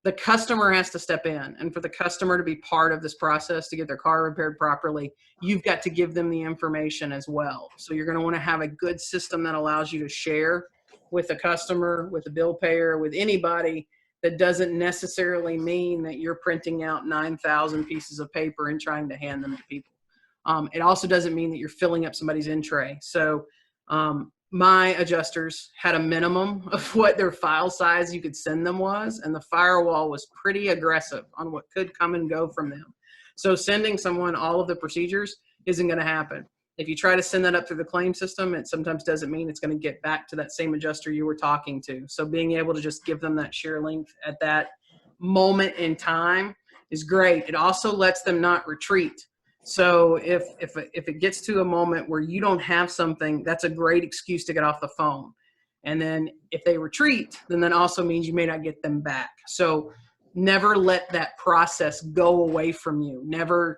The customer has to step in, and for the customer to be part of this process to get their car repaired properly, you've got to give them the information as well. So you're going to want to have a good system that allows you to share with the customer, with the bill payer, with anybody. That doesn't necessarily mean that you're printing out 9,000 pieces of paper and trying to hand them to people. It also doesn't mean that you're filling up somebody's in tray. So my adjusters had a minimum of what their file size you could send them was, and the firewall was pretty aggressive on what could come and go from them. So sending someone all of the procedures isn't going to happen. If you try to send that up through the claim system, it sometimes doesn't mean it's going to get back to that same adjuster you were talking to. So being able to just give them that share link at that moment in time is great. It also lets them not retreat. So if it gets to a moment where you don't have something, that's a great excuse to get off the phone. And then if they retreat, then that also means you may not get them back. So never let that process go away from you. Never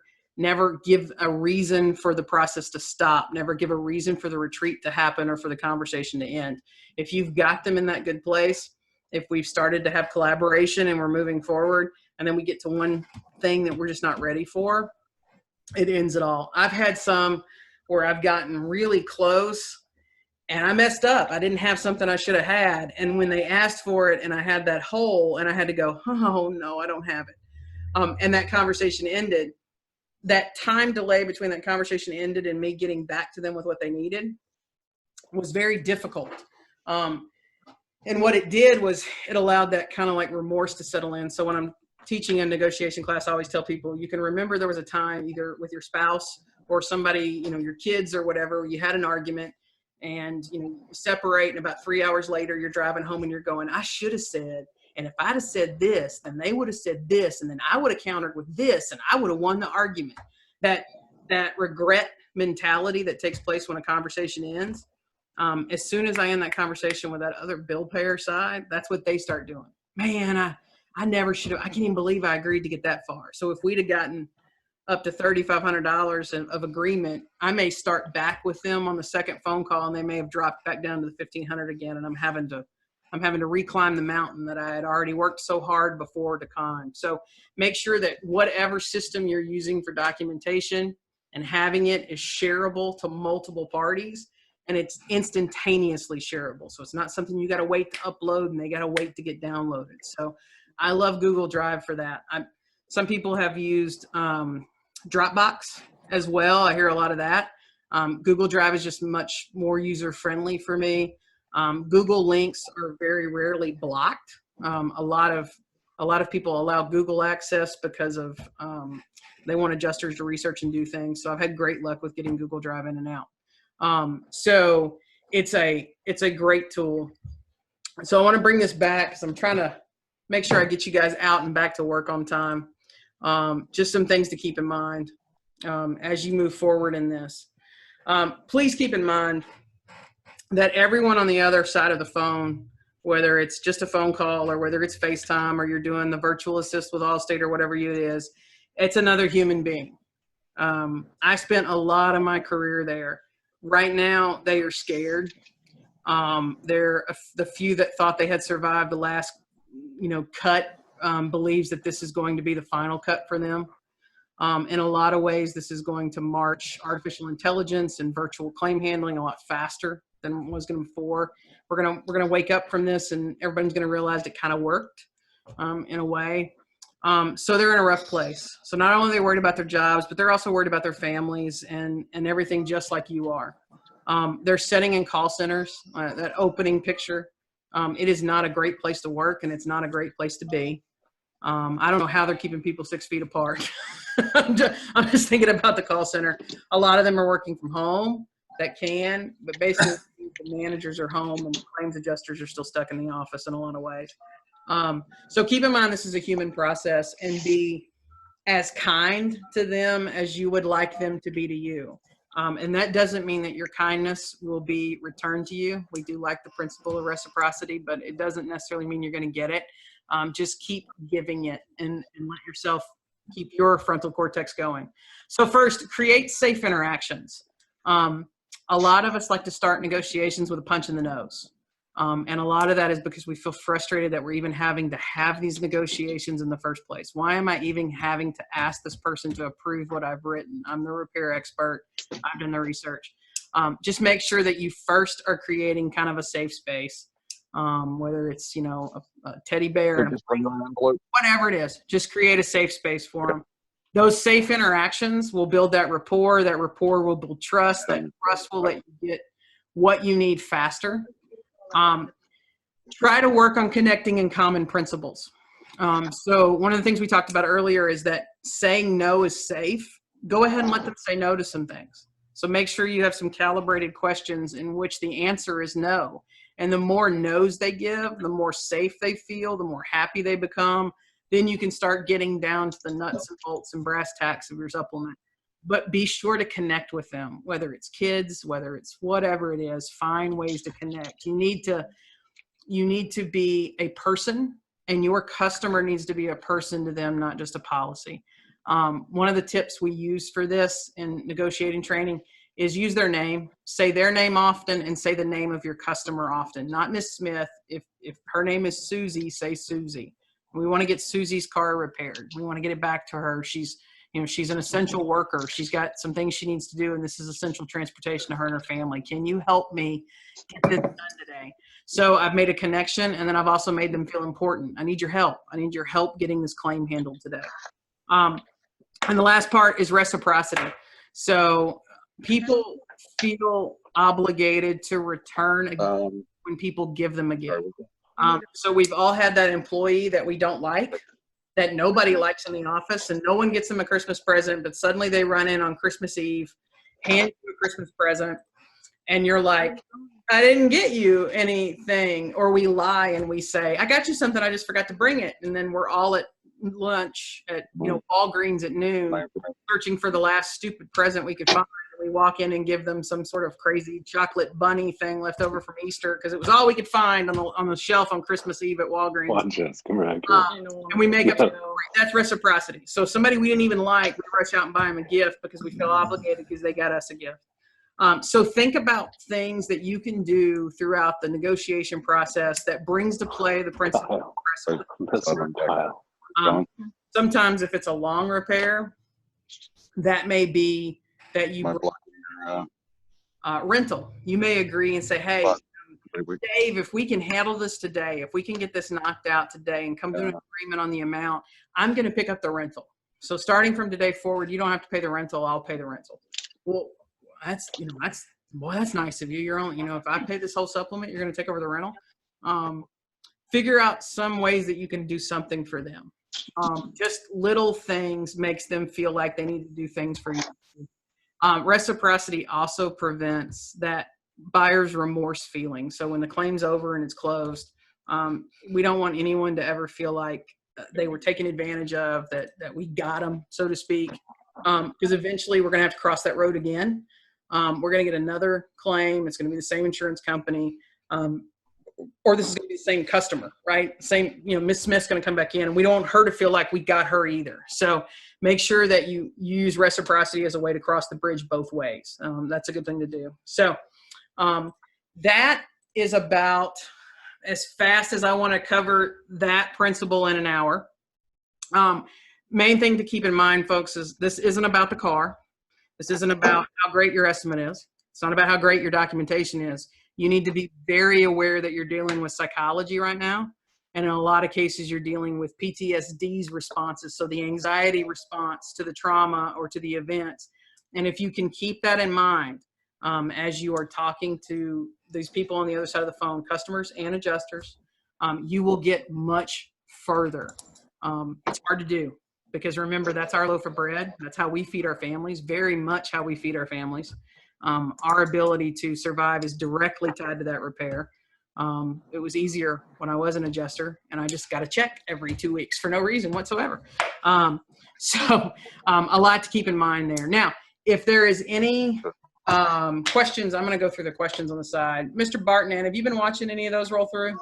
give a reason for the process to stop. Never give a reason for the retreat to happen or for the conversation to end. If you've got them in that good place, if we've started to have collaboration and we're moving forward, and then we get to one thing that we're just not ready for, it ends it all. I've had some where I've gotten really close and I messed up. I didn't have something I should have had. And when they asked for it and I had that hole and I had to go, oh no, I don't have it. And that conversation ended. That time delay between that conversation ended and me getting back to them with what they needed was very difficult. And what it did was it allowed that kind of like remorse to settle in. So when I'm teaching a negotiation class, I always tell people, you can remember there was a time either with your spouse or somebody, your kids or whatever, you had an argument and, you separate, and about 3 hours later, you're driving home and you're going, I should have said, and if I'd have said this, then they would have said this, and then I would have countered with this, and I would have won the argument. That regret mentality that takes place when a conversation ends, as soon as I end that conversation with that other bill payer side, that's what they start doing. Man, I never should have. I can't even believe I agreed to get that far. So if we'd have gotten up to $3,500 of agreement, I may start back with them on the second phone call, and they may have dropped back down to the $1,500 again, and I'm having to reclimb the mountain that I had already worked so hard before to climb. So make sure that whatever system you're using for documentation and having it is shareable to multiple parties, and it's instantaneously shareable. So it's not something you got to wait to upload and they got to wait to get downloaded. So I love Google Drive for that. Some people have used Dropbox as well. I hear a lot of that. Google Drive is just much more user-friendly for me. Google links are very rarely blocked A lot of people allow Google access because of they want adjusters to research and do things. So I've had great luck with getting Google Drive in and out. So it's a great tool. So I want to bring this back because I'm trying to make sure I get you guys out and back to work on time. Just some things to keep in mind as you move forward in this. Please keep in mind that everyone on the other side of the phone, whether it's just a phone call or whether it's FaceTime or you're doing the virtual assist with Allstate or whatever it is, it's another human being. I spent a lot of my career there. Right now, they are scared. They're the few that thought they had survived the last, cut, believes that this is going to be the final cut for them. In a lot of ways, this is going to march artificial intelligence and virtual claim handling a lot faster than it was going to before. We're gonna wake up from this, and everybody's gonna realize it kind of worked in a way. So they're in a rough place. So not only are they worried about their jobs, but they're also worried about their families and everything, just like you are. They're sitting in call centers. That opening picture. It is not a great place to work, and it's not a great place to be. I don't know how they're keeping people 6 feet apart. I'm just thinking about the call center. A lot of them are working from home that can, but basically the managers are home and the claims adjusters are still stuck in the office in a lot of ways. So keep in mind this is a human process, and be as kind to them as you would like them to be to you. And that doesn't mean that your kindness will be returned to you. We do like the principle of reciprocity, but it doesn't necessarily mean you're going to get it. Just keep giving it and let yourself keep your frontal cortex going. So first, create safe interactions. A lot of us like to start negotiations with a punch in the nose. And a lot of that is because we feel frustrated that we're even having to have these negotiations in the first place. Why am I even having to ask this person to approve what I've written? I'm the repair expert. I've done the research. Just make sure that you first are creating kind of a safe space, whether it's, a teddy bear, and whatever it is, just create a safe space for them. Those safe interactions will build that rapport. That rapport will build trust. That trust will let you get what you need faster. Try to work on connecting in common principles. So one of the things we talked about earlier is that saying no is safe. Go ahead and let them say no to some things. So make sure you have some calibrated questions in which the answer is no. And the more no's they give, the more safe they feel, the more happy they become. Then you can start getting down to the nuts and bolts and brass tacks of your supplement. But be sure to connect with them, whether it's kids, whether it's whatever it is. Find ways to connect. You need to be a person, and your customer needs to be a person to them, not just a policy. One of the tips we use for this in negotiating training is use their name, say their name often, and say the name of your customer often. Not Miss Smith. If her name is Susie, say Susie. We want to get Susie's car repaired. We want to get it back to her. She's an essential worker. She's got some things she needs to do, and this is essential transportation to her and her family. Can you help me get this done today? So I've made a connection, and then I've also made them feel important. I need your help. I need your help getting this claim handled today. And the last part is reciprocity. So people feel obligated to return a gift when people give them a gift. So we've all had that employee that we don't like, that nobody likes in the office, and no one gets them a Christmas present, but suddenly they run in on Christmas Eve, hand you a Christmas present, and you're like, I didn't get you anything. Or we lie and we say, I got you something, I just forgot to bring it. And then we're all at lunch at Walgreens at noon searching for the last stupid present we could find. We walk in and give them some sort of crazy chocolate bunny thing left over from Easter because it was all we could find on the shelf on Christmas Eve at Walgreens. Watch this. Come around. And we make up, that's reciprocity. So somebody we didn't even like, we rush out and buy them a gift because we feel obligated because they got us a gift. So think about things that you can do throughout the negotiation process that brings to play the principle of reciprocity. Sometimes if it's a long repair, that may be that you rental. You may agree and say, hey, Dave, if we can handle this today, if we can get this knocked out today and come to an agreement on the amount, I'm going to pick up the rental. So starting from today forward, you don't have to pay the rental. I'll pay the rental. Well, that's nice of you. You're only, if I pay this whole supplement, you're going to take over the rental. figure out some ways that you can do something for them. Just little things makes them feel like they need to do things for you. Reciprocity also prevents that buyer's remorse feeling. So when the claim's over and it's closed, we don't want anyone to ever feel like they were taken advantage of, that we got them, so to speak, because eventually we're going to have to cross that road again. We're going to get another claim. It's going to be the same insurance company, or this is going to be the same customer, right? Same, Miss Smith's going to come back in, and we don't want her to feel like we got her either. So make sure that you use reciprocity as a way to cross the bridge both ways. That's a good thing to do. So that is about as fast as I want to cover that principle in an hour. Main thing to keep in mind, folks, is this isn't about the car. This isn't about how great your estimate is. It's not about how great your documentation is. You need to be very aware that you're dealing with psychology right now. And in a lot of cases, you're dealing with PTSD's responses. So the anxiety response to the trauma or to the events. And if you can keep that in mind as you are talking to these people on the other side of the phone, customers and adjusters, you will get much further. It's hard to do because remember, that's our loaf of bread. That's how we feed our families, very much how we feed our families. Our ability to survive is directly tied to that repair. It was easier when I was an adjuster and I just got a check every 2 weeks for no reason whatsoever. So a lot to keep in mind there. Now, if there is any questions, I'm going to go through the questions on the side. Mr. Barton, have you been watching any of those roll through?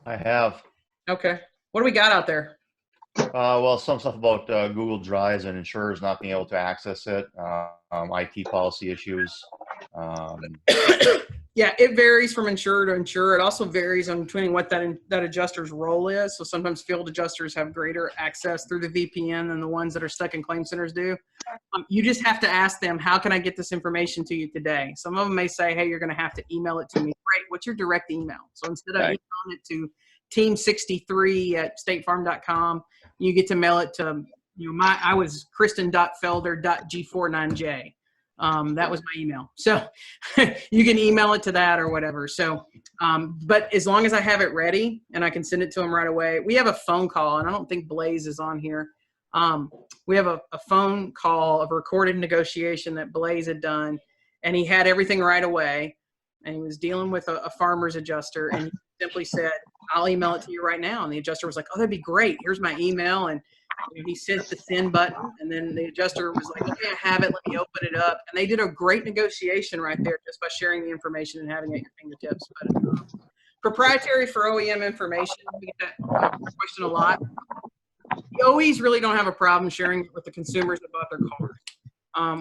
I have. Okay. What do we got out there? Well, some stuff about Google Drives and insurers not being able to access it, IT policy issues. Yeah, it varies from insurer to insurer. It also varies on between what that adjuster's role is. So sometimes field adjusters have greater access through the VPN than the ones that are stuck in claim centers do. You just have to ask them, how can I get this information to you today? Some of them may say, hey, you're going to have to email it to me. Great. What's your direct email? So instead of emailing it to team63@statefarm.com, you get to mail it to, I was kristen.felder.g49j. That was my email. So you can email it to that or whatever. So, but as long as I have it ready and I can send it to them right away, we have a phone call, and I don't think Blaze is on here. We have a phone call of recorded negotiation that Blaze had done, and he had everything right away, and he was dealing with a farmer's adjuster, and he simply said, I'll email it to you right now. And the adjuster was like, oh, that'd be great. Here's my email. And he sent the send button, and then the adjuster was like, okay, I have it. Let me open it up. And they did a great negotiation right there just by sharing the information and having it at your fingertips. But proprietary for OEM information, we get that question a lot. The OEs really don't have a problem sharing it with the consumers that bought their cars.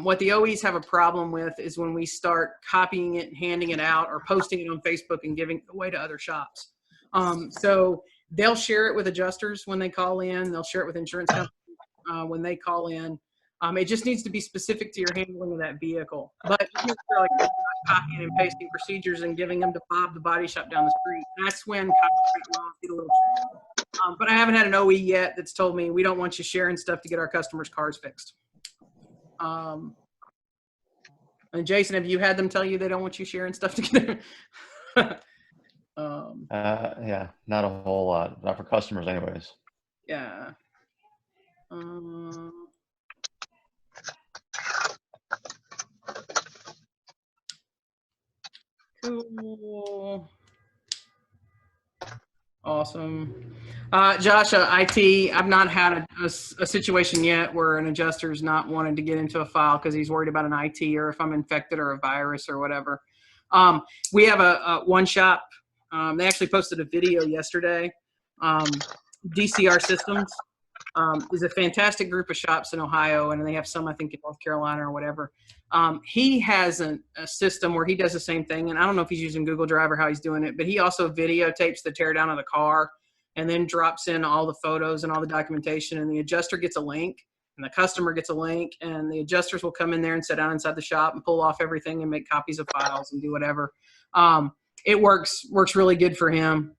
What the OEs have a problem with is when we start copying it, handing it out, or posting it on Facebook and giving it away to other shops. So they'll share it with adjusters when they call in. They'll share it with insurance companies when they call in. It just needs to be specific to your handling of that vehicle. But you can feel like copying and pasting procedures and giving them to Bob, the body shop down the street. That's when copyright laws get a little tricky. But I haven't had an OE yet that's told me we don't want you sharing stuff to get our customers' cars fixed. And Jason, have you had them tell you they don't want you sharing stuff to get them? Yeah, not a whole lot. Not for customers anyways. Yeah. Cool. Awesome. Josh, IT, I've not had a situation yet where an adjuster's not wanted to get into a file because he's worried about an IT or if I'm infected or a virus or whatever. We have a one shop. They actually posted a video yesterday. DCR Systems is a fantastic group of shops in Ohio, and they have some, I think, in North Carolina or whatever. He has a system where he does the same thing, and I don't know if he's using Google Drive or how he's doing it, but he also videotapes the teardown of the car and then drops in all the photos and all the documentation, and the adjuster gets a link, and the customer gets a link, and the adjusters will come in there and sit down inside the shop and pull off everything and make copies of files and do whatever. It works really good for him.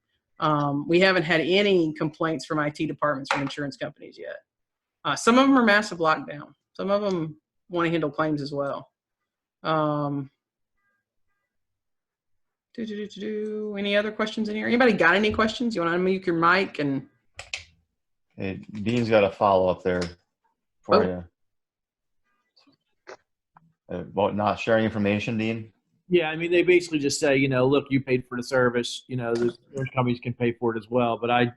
We haven't had any complaints from IT departments from insurance companies yet. Some of them are massive lockdown. Some of them want to handle claims as well. Any other questions in here? Anybody got any questions? You want to unmute your mic and? Hey, Dean's got a follow up there for you. About not sharing information, Dean? Yeah, I mean, they basically just say, look, you paid for the service. There's companies can pay for it as well, but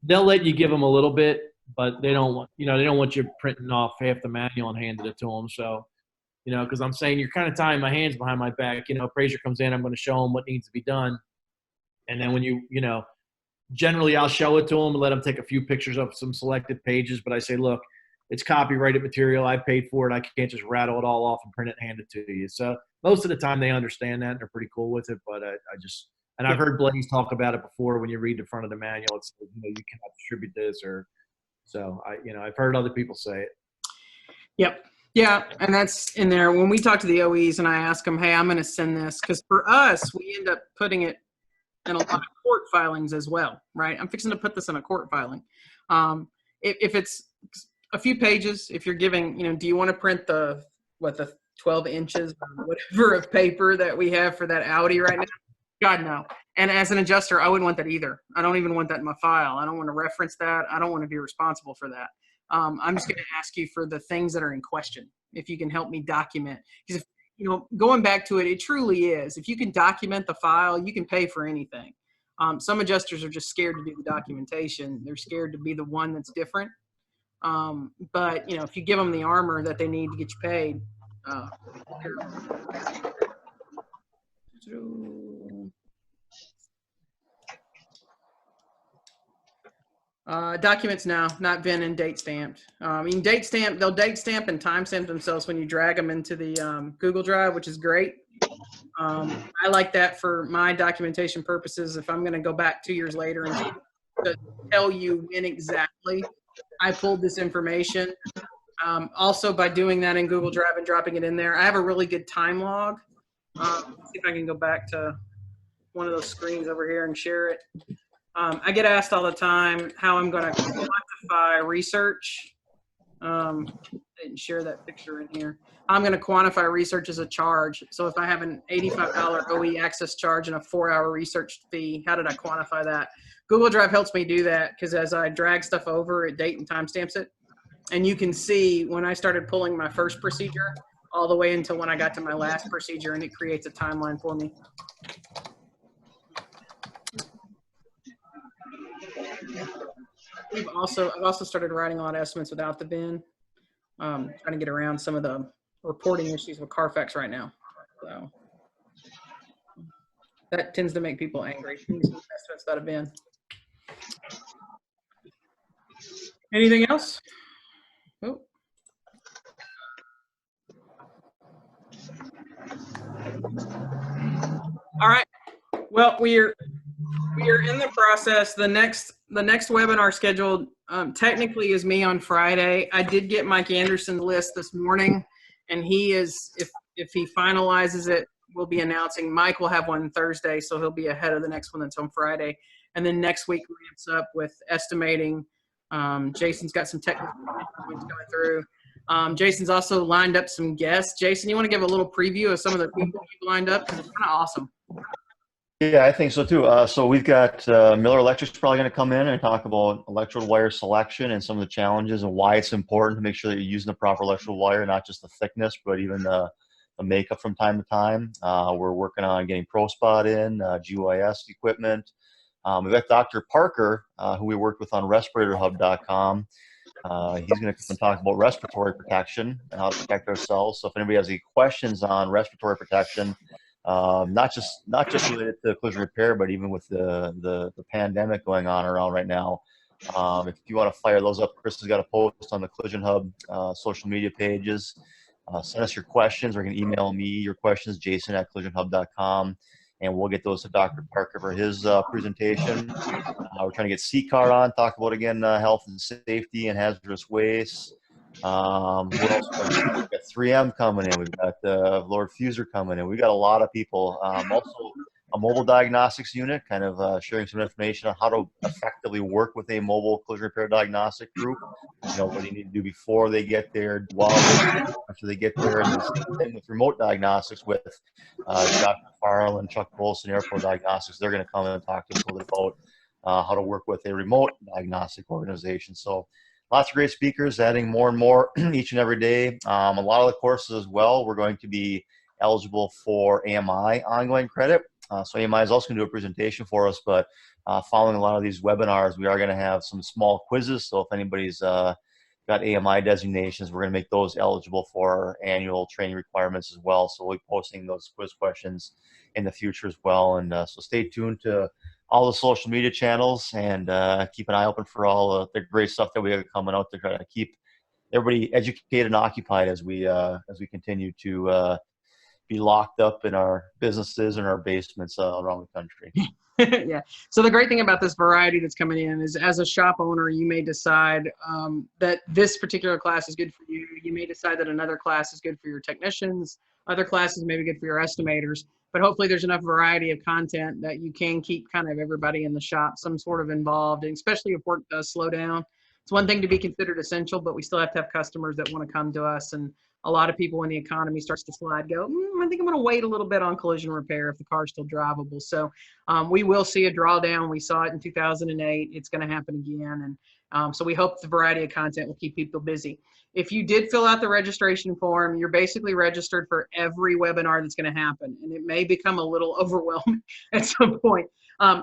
they'll let you give them a little bit, but they don't want, they don't want you printing off half the manual and handing it to them. So, because I'm saying you're kind of tying my hands behind my back. Appraiser comes in, I'm going to show them what needs to be done, and then when generally I'll show it to them and let them take a few pictures of some selected pages, but I say, look, it's copyrighted material. I paid for it. I can't just rattle it all off and print it and hand it to you. So most of the time they understand that and they're pretty cool with it. But and I've heard Blaze talk about it before. When you read the front of the manual, it's you cannot distribute this so I've heard other people say it. Yep. Yeah, and that's in there. When we talk to the OEs and I ask them, hey, I'm going to send this, because for us, we end up putting it in a lot of court filings as well, right? I'm fixing to put this in a court filing. If it's a few pages, if you're giving, do you want to print the 12 inches or whatever of paper that we have for that Audi right now? God, no. And as an adjuster, I wouldn't want that either. I don't even want that in my file. I don't want to reference that. I don't want to be responsible for that. I'm just going to ask you for the things that are in question, if you can help me document. Because, going back to it, it truly is. If you can document the file, you can pay for anything. Some adjusters are just scared to do the documentation. They're scared to be the one that's different. But, if you give them the armor that they need to get you paid, documents now, not been and date stamped. They'll date stamp and timestamp themselves when you drag them into the Google Drive, which is great. I like that for my documentation purposes. If I'm going to go back 2 years later and to tell you when exactly I pulled this information. Also, by doing that in Google Drive and dropping it in there, I have a really good time log. Let's see if I can go back to one of those screens over here and share it. I get asked all the time how I'm going to quantify research. I didn't share that picture in here. I'm going to quantify research as a charge. So if I have an $85 OE access charge and a 4-hour research fee, how did I quantify that? Google Drive helps me do that because as I drag stuff over, it date and timestamps it. And you can see when I started pulling my first procedure all the way until when I got to my last procedure, and it creates a timeline for me. I've also started writing a lot of estimates without the bin. Trying to get around some of the reporting issues with Carfax right now. So that tends to make people angry. Estimates without a bin. Anything else? Oh. All right. Well, we are in the process. The next webinar scheduled technically is me on Friday. I did get Mike Anderson's list this morning, and he is, if he finalizes it, we'll be announcing. Mike will have one Thursday, so he'll be ahead of the next one that's on Friday. And then next week ramps up with estimating. Jason's got some technical points going through. Jason's also lined up some guests. Jason, you want to give a little preview of some of the people you've lined up? Because it's kind of awesome. Yeah, I think so too. So we've got Miller Electric's probably going to come in and talk about electrode wire selection and some of the challenges and why it's important to make sure that you're using the proper electrode wire, not just the thickness, but even the makeup from time to time. We're working on getting ProSpot in, GYS equipment. We've got Dr. Parker, who we worked with on respiratorhub.com. He's going to come and talk about respiratory protection and how to protect ourselves. So if anybody has any questions on respiratory protection, not just related to collision repair, but even with the pandemic going on around right now, if you want to fire those up, Chris has got a post on the Collision Hub social media pages. Send us your questions, or you can email me your questions, jason@collisionhub.com, and we'll get those to Dr. Parker for his presentation. We're trying to get CCAR on, talk about, again, health and safety and hazardous waste. We've got 3M coming in. We've got Lord Fuser coming in. We've got a lot of people. Also, a mobile diagnostics unit, kind of sharing some information on how to effectively work with a mobile collision repair diagnostic group. What do you need to do before they get there, while after they get there, and the same thing with remote diagnostics with Dr. Farrell and Chuck Bolson, Airport Diagnostics. They're going to come in and talk to us a little bit about how to work with a remote diagnostic organization. So lots of great speakers, adding more and more each and every day. A lot of the courses as well, we're going to be eligible for AMI ongoing credit. So AMI is also going to do a presentation for us, but following a lot of these webinars, we are going to have some small quizzes. So if anybody's got AMI designations, we're going to make those eligible for our annual training requirements as well. So we'll be posting those quiz questions in the future as well. And so stay tuned to all the social media channels, and keep an eye open for all the great stuff that we have coming out to try to keep everybody educated and occupied as we continue to be locked up in our businesses and our basements around the country. Yeah. So the great thing about this variety that's coming in is, as a shop owner, you may decide that this particular class is good for you. You may decide that another class is good for your technicians. Other classes may be good for your estimators. But hopefully there's enough variety of content that you can keep kind of everybody in the shop some sort of involved, and especially if work does slow down. It's one thing to be considered essential, but we still have to have customers that want to come to us. And a lot of people, when the economy starts to slide, go, I think I'm going to wait a little bit on collision repair if the car's still drivable. So we will see a drawdown. We saw it in 2008. It's going to happen again. And so we hope the variety of content will keep people busy. If you did fill out the registration form, you're basically registered for every webinar that's going to happen. And it may become a little overwhelming at some point.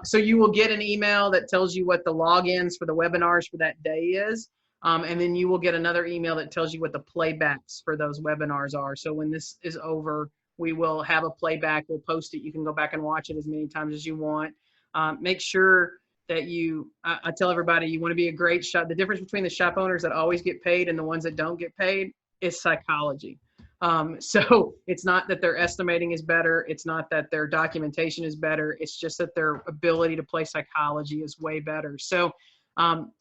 So you will get an email that tells you what the logins for the webinars for that day is. And then you will get another email that tells you what the playbacks for those webinars are. So when this is over, we will have a playback. We'll post it. You can go back and watch it as many times as you want. Make sure that I tell everybody, you want to be a great shop. The difference between the shop owners that always get paid and the ones that don't get paid is psychology. So it's not that their estimating is better. It's not that their documentation is better. It's just that their ability to play psychology is way better. So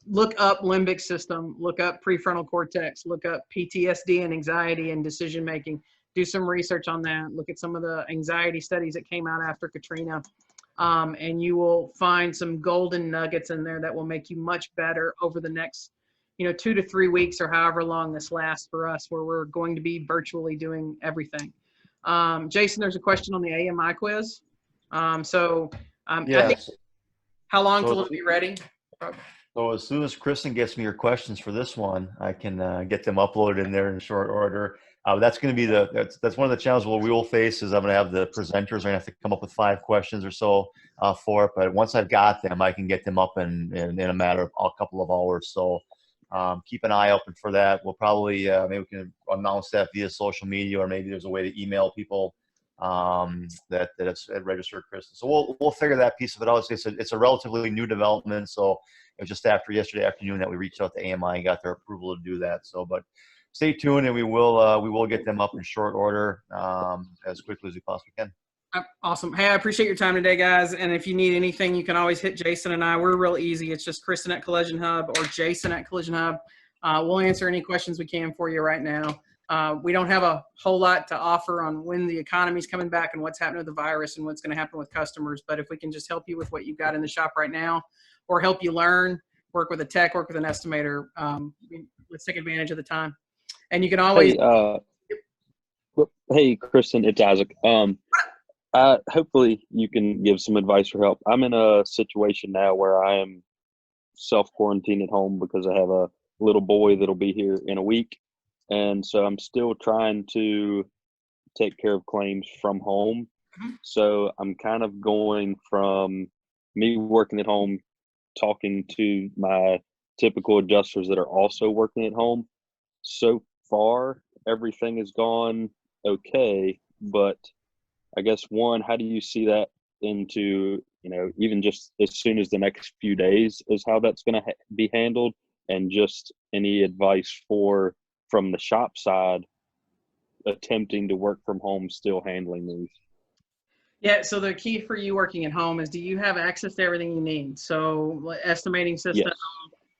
look up limbic system, look up prefrontal cortex, look up PTSD and anxiety and decision making. Do some research on that. Look at some of the anxiety studies that came out after Katrina. And you will find some golden nuggets in there that will make you much better over the next 2 to 3 weeks, or however long this lasts for us, where we're going to be virtually doing everything. Jason, there's a question on the AMI quiz. I think, how long till it'll be ready? So as soon as Kristen gets me your questions for this one, I can get them uploaded in there in short order. That's going to be that's one of the challenges we will face, is I'm going to have the presenters are going to have to come up with 5 questions or so for it. But once I've got them, I can get them up in a matter of a couple of hours. So keep an eye open for that. We'll probably maybe we can announce that via social media, or maybe there's a way to email people that it's registered Kristen. So we'll figure that piece of it out. It's a relatively new development. So it was just after yesterday afternoon that we reached out to AMI and got their approval to do that. So, but stay tuned, and we will get them up in short order as quickly as we possibly can. Awesome. Hey, I appreciate your time today, guys. And if you need anything, you can always hit Jason and I. We're real easy. It's just Kristen at Collision Hub or Jason at Collision Hub. We'll answer any questions we can for you right now. We don't have a whole lot to offer on when the economy's coming back and what's happening with the virus and what's going to happen with customers. But if we can just help you with what you've got in the shop right now, or help you learn, work with a tech, work with an estimator, let's take advantage of the time. And you can always. Hey, Kristen, it's Isaac. Hopefully you can give some advice or help. I'm in a situation now where I am self-quarantined at home because I have a little boy that'll be here in a week. And so I'm still trying to take care of claims from home. So I'm kind of going from me working at home, talking to my typical adjusters that are also working at home. So far, everything has gone okay, but I guess one, how do you see that into, even just as soon as the next few days is how that's going to be handled, and just any advice from the shop side attempting to work from home, still handling these? Yeah, so the key for you working at home is, do you have access to everything you need? So estimating system, Yes.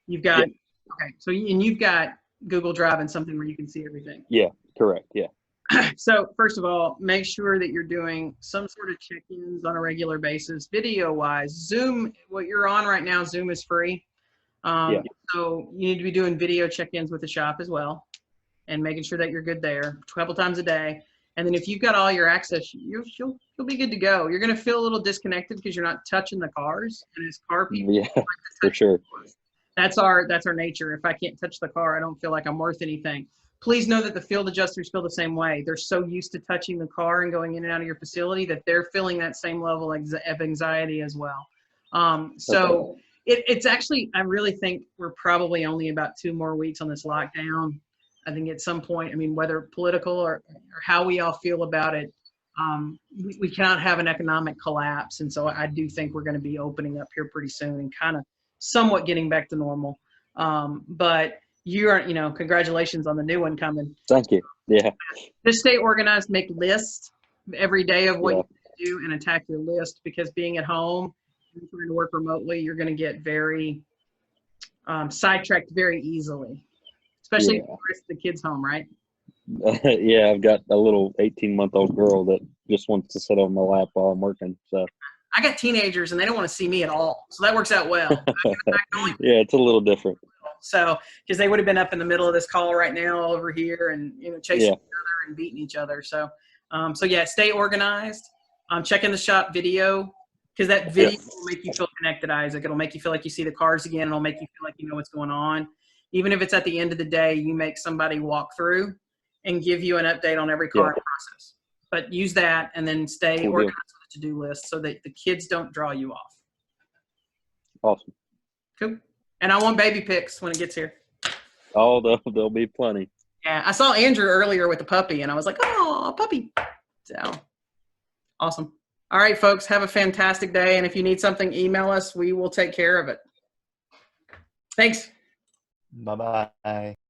You've got, Yep. Okay, so and you've got Google Drive and something where you can see everything. Yeah, correct, yeah. So first of all, make sure that you're doing some sort of check-ins on a regular basis, video-wise. Zoom, what you're on right now, Zoom is free. Yeah. So you need to be doing video check-ins with the shop as well, and making sure that you're good there a couple times a day. And then if you've got all your access, you'll be good to go. You're going to feel a little disconnected because you're not touching the cars. And as car people, Yeah, for sure. that's our nature. If I can't touch the car, I don't feel like I'm worth anything. Please know that the field adjusters feel the same way. They're so used to touching the car and going in and out of your facility that they're feeling that same level of anxiety as well. So it's actually, I really think we're probably only about 2 more weeks on this lockdown. I think at some point, I mean, whether political or how we all feel about it, we cannot have an economic collapse. And so I do think we're going to be opening up here pretty soon and kind of somewhat getting back to normal. But congratulations on the new one coming. Thank you. Yeah. Just stay organized, make lists every day of what you do and attack your list, because being at home and trying to work remotely, you're going to get very sidetracked very easily, especially if you risk the kids home, right? Yeah, I've got a little 18-month-old girl that just wants to sit on my lap while I'm working. So I got teenagers and they don't want to see me at all. So that works out well. Yeah, it's a little different. So, because they would have been up in the middle of this call right now over here and, chasing each other and beating each other. So, stay organized. Check in the shop video, because that video will make you feel connected, Isaac. It'll make you feel like you see the cars again. It'll make you feel like you know what's going on. Even if it's at the end of the day, you make somebody walk through and give you an update on every car in the process. But use that and then stay organized with the to-do list so that the kids don't draw you off. Awesome. Cool. And I want baby pics when it gets here. Oh, there'll be plenty. Yeah, I saw Andrew earlier with the puppy, and I was like, oh, puppy. So, awesome. All right, folks, have a fantastic day. And if you need something, email us. We will take care of it. Thanks. Bye-bye.